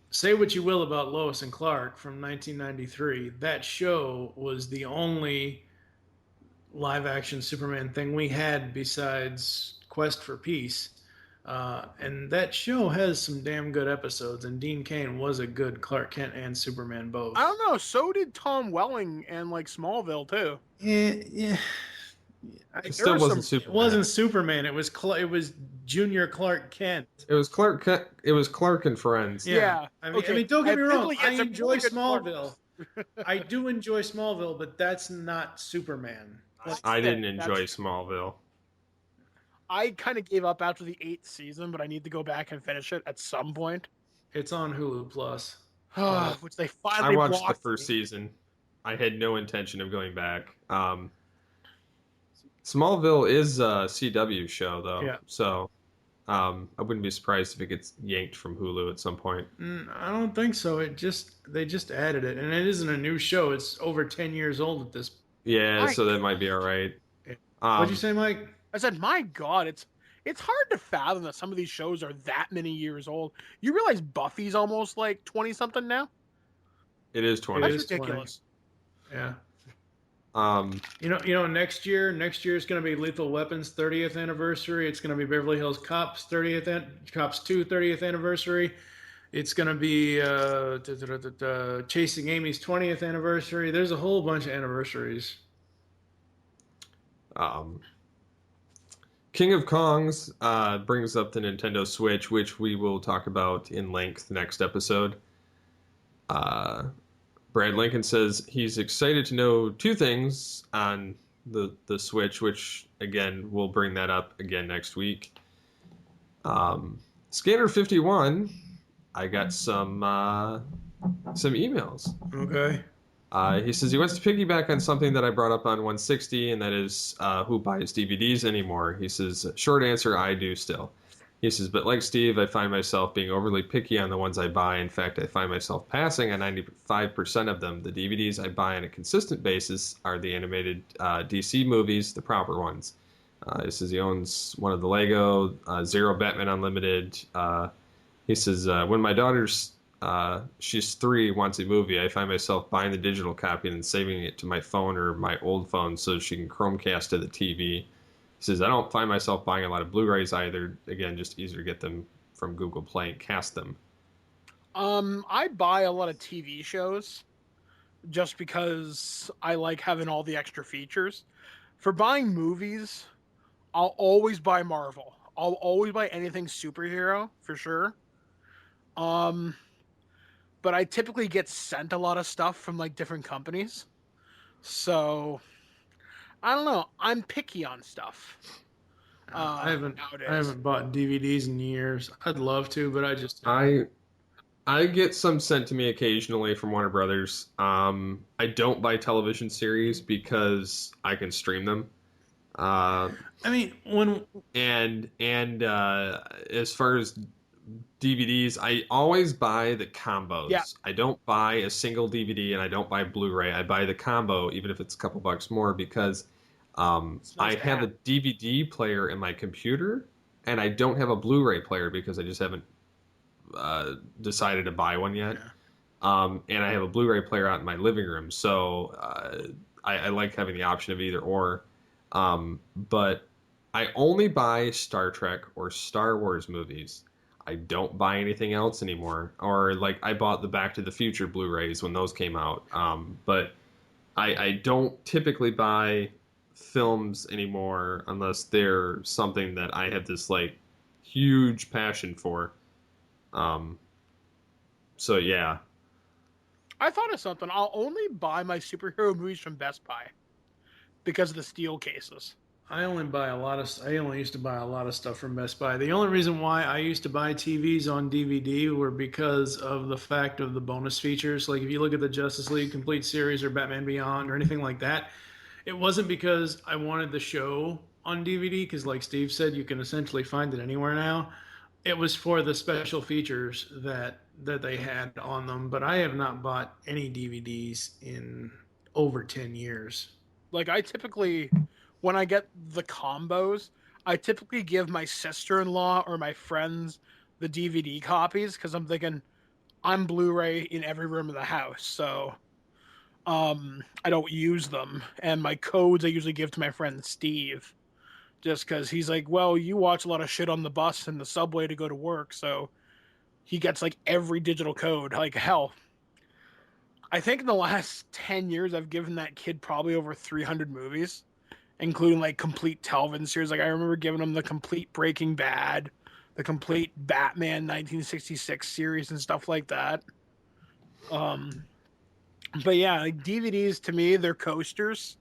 say what you will about Lois and Clark from 1993, that show was the only live action Superman thing we had besides Quest for Peace. And that show has some damn good episodes, and Dean Cain was a good Clark Kent and Superman both. I don't know. So did Tom Welling and like Smallville too. Yeah. It still wasn't It Superman. wasn't Superman. It was Junior Clark Kent. It was Clark. It was Clark and Friends. Yeah. I mean, Okay. don't get me wrong. Admittedly, I it's a enjoy really good Smallville. I do enjoy Smallville, but that's not Superman. I didn't enjoy Smallville. I kind of gave up after the 8th season, but I need to go back and finish it at some point. It's on Hulu Plus. Which they finally I watched the blocked first me. season. I had no intention of going back. Smallville is a CW show, though. Yeah. So I wouldn't be surprised if it gets yanked from Hulu at some point. I don't think so. They just added it, and it isn't a new show. It's over 10 years old at this. Yeah, Mike. so that might be all right. What'd you say, Mike? I said, my God, it's hard to fathom that some of these shows are that many years old. You realize Buffy's almost like 20-something now? It is 20. That's is 20. ridiculous. Yeah. Um, Next year is going to be Lethal Weapon's 30th anniversary. It's going to be Beverly Hills Cops 2 30th anniversary. It's going to be Chasing Amy's 20th anniversary. There's a whole bunch of anniversaries. King of Kongs brings up the Nintendo Switch, which we will talk about in length next episode. Brad Lincoln says he's excited to know two things on the Switch, which, again, we'll bring that up again next week. Scanner 51, I got some emails. Okay. He says he wants to piggyback on something that I brought up on 160, and that is who buys DVDs anymore. He says, short answer, I do still. He says, but like Steve, I find myself being overly picky on the ones I buy. In fact, I find myself passing on 95% of them. The DVDs I buy on a consistent basis are the animated DC movies, the proper ones. He says he owns one of the Lego, Zero Batman Unlimited. He says, when my daughter's she's 3, wants a movie, I find myself buying the digital copy and saving it to my phone or my old phone so she can Chromecast to the TV. He says, I don't find myself buying a lot of Blu-rays either. Again, just easier to get them from Google Play and cast them. I buy a lot of TV shows just because I like having all the extra features. For buying movies, I'll always buy Marvel. I'll always buy anything superhero, for sure. But I typically get sent a lot of stuff from like different companies. So I don't know. I'm picky on stuff. I haven't Nowadays. bought DVDs in years. I'd love to, but I just I get some sent to me occasionally from Warner Brothers. I don't buy television series because I can stream them. I mean, And as far as DVDs, I always buy the combos. Yeah. I don't buy a single DVD and I don't buy Blu-ray. I buy the combo, even if it's a couple bucks more, because nice I to have have. a DVD player in my computer and I don't have a Blu-ray player because I just haven't decided to buy one yet. And I have a Blu-ray player out in my living room, so I like having the option of either or. But I only buy Star Trek or Star Wars movies. I don't buy anything else anymore. Or like I bought the Back to the Future Blu-rays when those came out. But I don't typically buy films anymore unless they're something that I have this like huge passion for. So yeah. I thought of something. I'll only buy my superhero movies from Best Buy because of the steel cases. I only used to buy a lot of stuff from Best Buy. The only reason why I used to buy TVs on DVD were because of the fact of the bonus features. Like if you look at the Justice League Complete Series or Batman Beyond or anything like that, it wasn't because I wanted the show on DVD, because like Steve said, you can essentially find it anywhere now. It was for the special features that they had on them. But I have not bought any DVDs in over 10 years. Like I typically, when I get the combos, I typically give my sister-in-law or my friends the DVD copies because I'm thinking I'm Blu-ray in every room of the house, so I don't use them. And my codes I usually give to my friend Steve, just because he's like, well, you watch a lot of shit on the bus and the subway to go to work, so he gets like every digital code. Like hell, I think in the last 10 years I've given that kid probably over 300 movies, including like complete television series. Like I remember giving him the complete Breaking Bad, the complete Batman 1966 series and stuff like that. But yeah, like DVDs to me, they're coasters,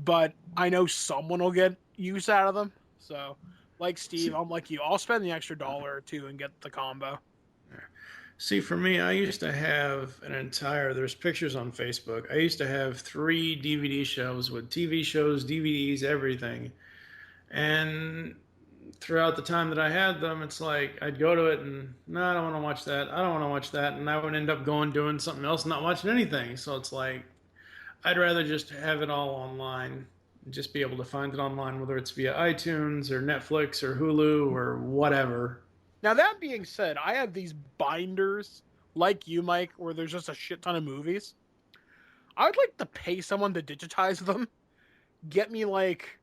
but I know someone will get use out of them. So like Steve, I'm like you, I'll spend the extra $1 or $2 and get the combo. See, for me, I used to have there's pictures on Facebook. I used to have 3 DVD shelves with TV shows, DVDs, everything. And throughout the time that I had them, it's like I'd go to it and, no, I don't want to watch that. I don't want to watch that. And I would end up doing something else, not watching anything. So it's like, I'd rather just have it all online, just be able to find it online, whether it's via iTunes or Netflix or Hulu or whatever. Now, that being said, I have these binders, like you, Mike, where there's just a shit ton of movies. I would like to pay someone to digitize them, get me like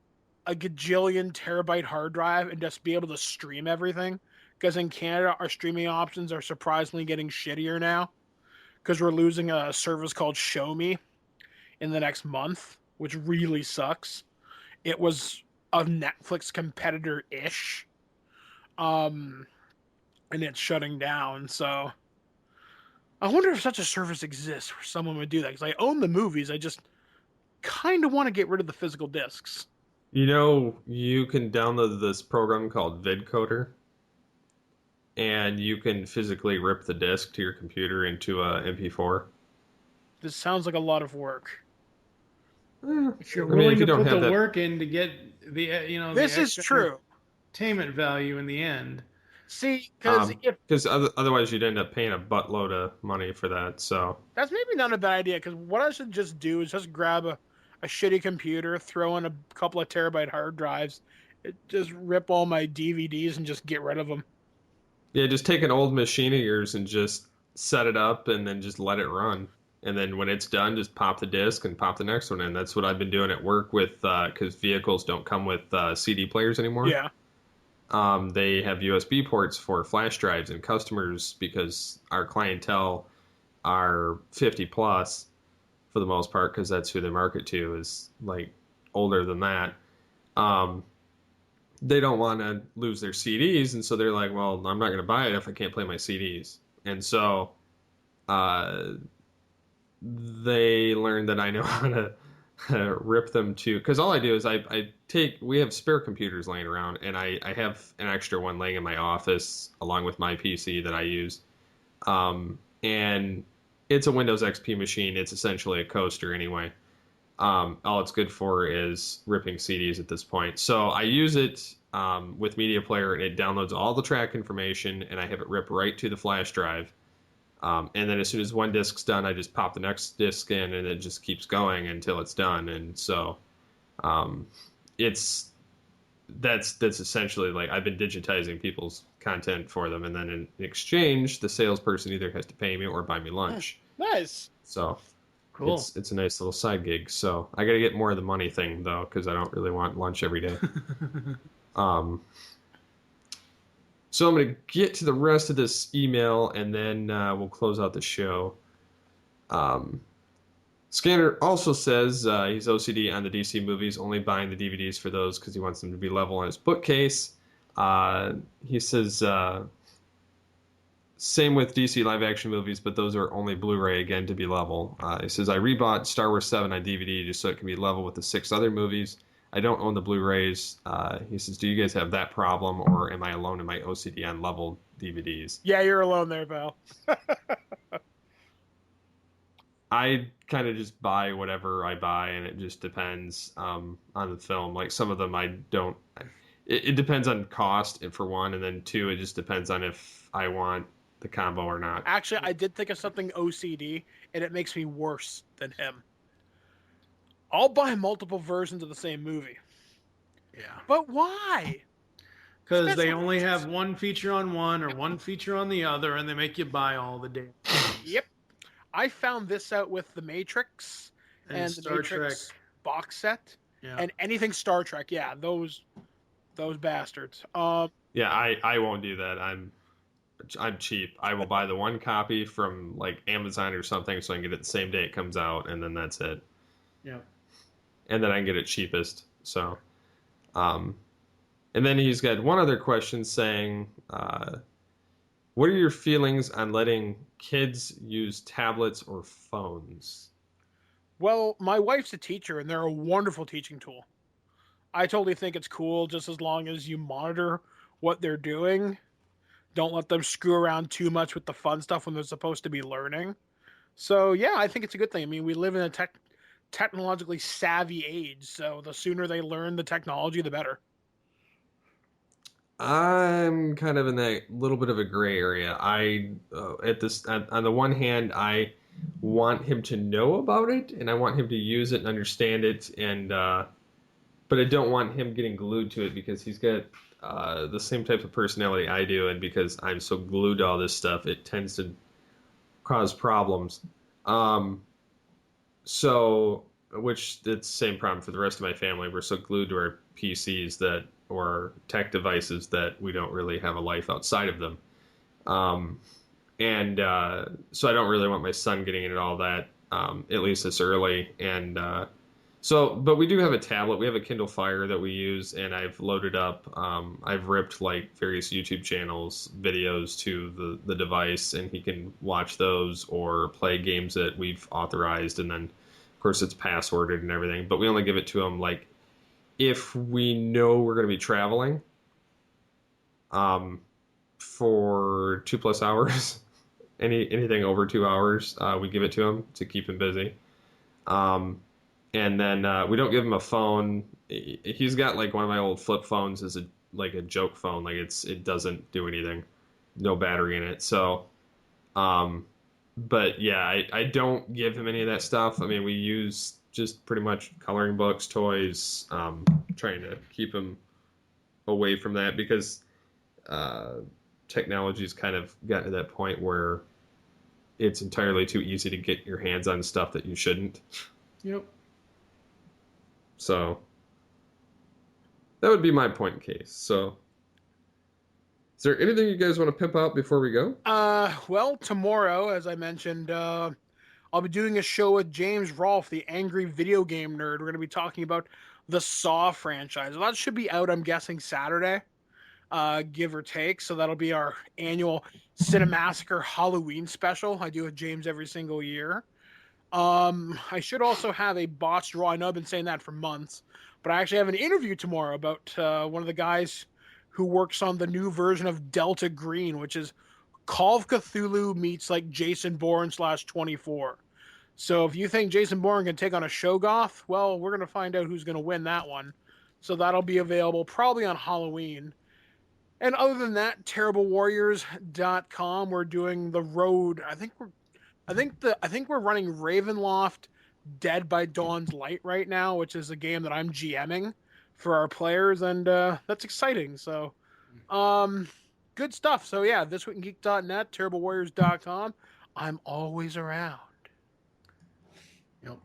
a gajillion terabyte hard drive, and just be able to stream everything. Because in Canada, our streaming options are surprisingly getting shittier now, because we're losing a service called Show Me in the next month, which really sucks. It was a Netflix competitor-ish. And it's shutting down, so I wonder if such a service exists where someone would do that, because I own the movies, I just kind of want to get rid of the physical discs. You know, you can download this program called VidCoder, and you can physically rip the disc to your computer into a MP4. This sounds like a lot of work. If you're willing to put the work in to get the, this is true. Entertainment value in the end. See, because otherwise you'd end up paying a buttload of money for that. So that's maybe not a bad idea. Because what I should just do is just grab a shitty computer, throw in a couple of terabyte hard drives, just rip all my DVDs and just get rid of them. Yeah, just take an old machine of yours and just set it up and then just let it run. And then when it's done, just pop the disc and pop the next one in. That's what I've been doing at work with, because vehicles don't come with CD players anymore. Yeah. They have USB ports for flash drives, and customers, because our clientele are 50 plus for the most part, because that's who they market to, is like older than that. They don't want to lose their CDs, and so they're like, well, I'm not going to buy it if I can't play my CDs. And so they learned that I know how to rip them to, because all I do is we have spare computers laying around, and I have an extra one laying in my office along with my PC that I use. And it's a Windows XP machine. It's essentially a coaster anyway. All it's good for is ripping CDs at this point. So I use it with Media Player, and it downloads all the track information, and I have it rip right to the flash drive. And then as soon as one disc's done, I just pop the next disc in, and it just keeps going until it's done. And so that's essentially, like, I've been digitizing people's content for them, and then in exchange, the salesperson either has to pay me or buy me lunch. Nice. So Cool. it's a nice little side gig. So I got to get more of the money thing though, because I don't really want lunch every day. So I'm going to get to the rest of this email, and then we'll close out the show. Scanner also says he's OCD on the DC movies, only buying the DVDs for those because he wants them to be level on his bookcase. He says, same with DC live-action movies, but those are only Blu-ray, again, to be level. He says, I rebought Star Wars 7 on DVD just so it can be level with the 6 other movies. I don't own the Blu-rays. He says, do you guys have that problem, or am I alone in my OCD on level DVDs? Yeah, you're alone there, pal. I kind of just buy whatever I buy, and it just depends on the film. Like, some of them I don't... It depends on cost, for one, and then two, it just depends on if I want the combo or not. Actually, I did think of something OCD, and it makes me worse than him. I'll buy multiple versions of the same movie. Yeah. But why? Because they only have one feature on one or one feature on the other, and they make you buy all the damn. Yep. I found this out with The Matrix and the Star Matrix Trek box set. Yeah. And anything Star Trek. Yeah, those bastards. Yeah, I won't do that. I'm cheap. I will buy the one copy from like Amazon or something so I can get it the same day it comes out, and then that's it. Yeah. And then I can get it cheapest. So, and then he's got one other question saying, what are your feelings on letting kids use tablets or phones? Well, my wife's a teacher, and they're a wonderful teaching tool. I totally think it's cool just as long as you monitor what they're doing. Don't let them screw around too much with the fun stuff when they're supposed to be learning. So, yeah, I think it's a good thing. I mean, we live in a technologically savvy age, so the sooner they learn the technology, the better. I'm kind of in that little bit of a gray area. On the one hand, I want him to know about it, and I want him to use it and understand it, and but I don't want him getting glued to it because he's got the same type of personality I do, and because I'm so glued to all this stuff, it tends to cause problems. So, which it's the same problem for the rest of my family. We're so glued to our PCs or tech devices that we don't really have a life outside of them. So I don't really want my son getting into all that, at least this early. But we do have a tablet. We have a Kindle Fire that we use, and I've loaded up. I've ripped like various YouTube channels, videos to the device, and he can watch those or play games that we've authorized. And then, of course, it's passworded and everything. But we only give it to him like if we know we're going to be traveling for 2+ hours. Anything over 2 hours, we give it to him to keep him busy. And then we don't give him a phone. He's got like one of my old flip phones as a joke phone. Like it doesn't do anything, no battery in it. So, but yeah, I don't give him any of that stuff. I mean, we use just pretty much coloring books, toys, trying to keep him away from that because technology's kind of gotten to that point where it's entirely too easy to get your hands on stuff that you shouldn't. Yep. So that would be my point in case. So is there anything you guys want to pimp out before we go? Well, tomorrow, as I mentioned, I'll be doing a show with James Rolfe, the angry video game nerd. We're going to be talking about the Saw franchise. Well, that should be out, I'm guessing, Saturday, give or take. So that'll be our annual Cinemassacre Halloween special. I do with James every single year. I should also have a botched Raw. I know I've been saying that for months, but I actually have an interview tomorrow about one of the guys who works on the new version of Delta Green, which is Call of Cthulhu meets like Jason Bourne /24. So if you think Jason Bourne can take on a Shoggoth, well, we're going to find out who's going to win that one. So that'll be available probably on Halloween. And other than that, terriblewarriors.com, we're doing the road. I think we're running Ravenloft Dead by Dawn's Light right now, which is a game that I'm GMing for our players, and that's exciting. So, Good stuff. So yeah, thisweekingeek.net, terriblewarriors.com. I'm always around. Yep.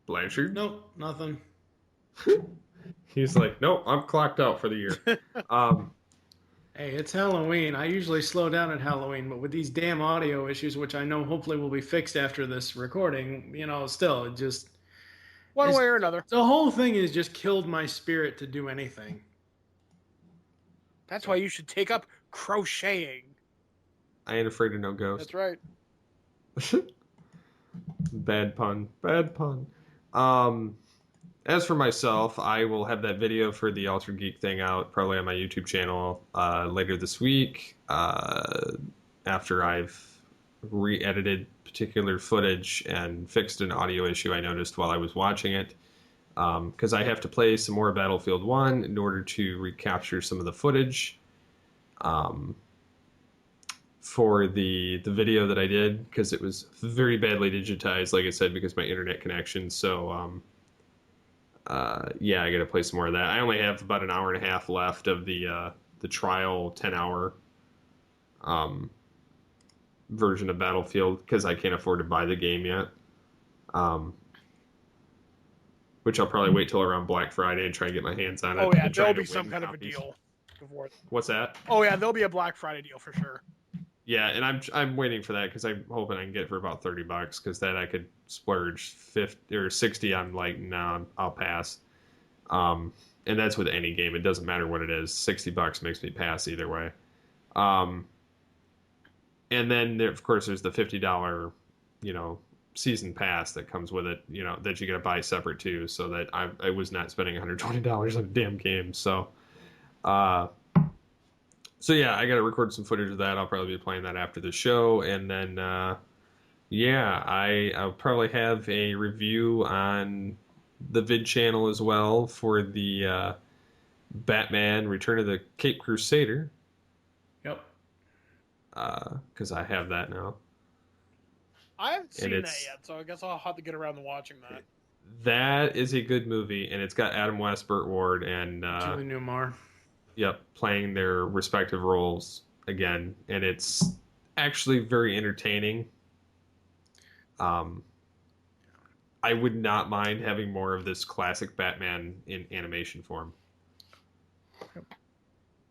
Blanchard? Nope, nothing. He's like, nope, I'm clocked out for the year. Hey, it's Halloween. I usually slow down at Halloween, but with these damn audio issues, which I know hopefully will be fixed after this recording, still, it just... One way or another. The whole thing has just killed my spirit to do anything. That's why you should take up crocheting. I ain't afraid of no ghost. That's right. Bad pun. As for myself, I will have that video for the Altered Geek thing out probably on my YouTube channel later this week after I've re-edited particular footage and fixed an audio issue I noticed while I was watching it. Because I have to play some more Battlefield 1 in order to recapture some of the footage for the video that I did, because it was very badly digitized, like I said, because my internet connection. So yeah, I got to play some more of that. I only have about an hour and a half left of the trial 10-hour version of Battlefield, because I can't afford to buy the game yet. Which I'll probably wait till around Black Friday and try and get my hands on it. Oh yeah, there'll be some kind of a deal before. What's that? Oh yeah, there'll be a Black Friday deal for sure. Yeah, and I'm waiting for that because I'm hoping I can get it for about $30, because then I could splurge 50 or 60. I'm like, no, I'll pass. And that's with any game. It doesn't matter what it is. $60 makes me pass either way. And then of course there's the $50, season pass that comes with it. That you got to buy separate too. So that I was not spending $120 on a damn game. So, So yeah, I got to record some footage of that. I'll probably be playing that after the show, and then I'll probably have a review on the vid channel as well for the Batman: Return of the Cape Crusader. Yep. Because I have that now. I haven't seen that yet, so I guess I'll have to get around to watching that. That is a good movie, and it's got Adam West, Burt Ward, and Julie Newmar. Yep, playing their respective roles again, and it's actually very entertaining. I would not mind having more of this classic Batman in animation form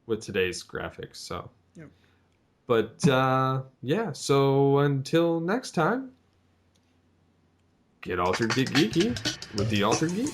with today's graphics. So, but yeah. So until next time, get altered, get geeky with the Altered Geek.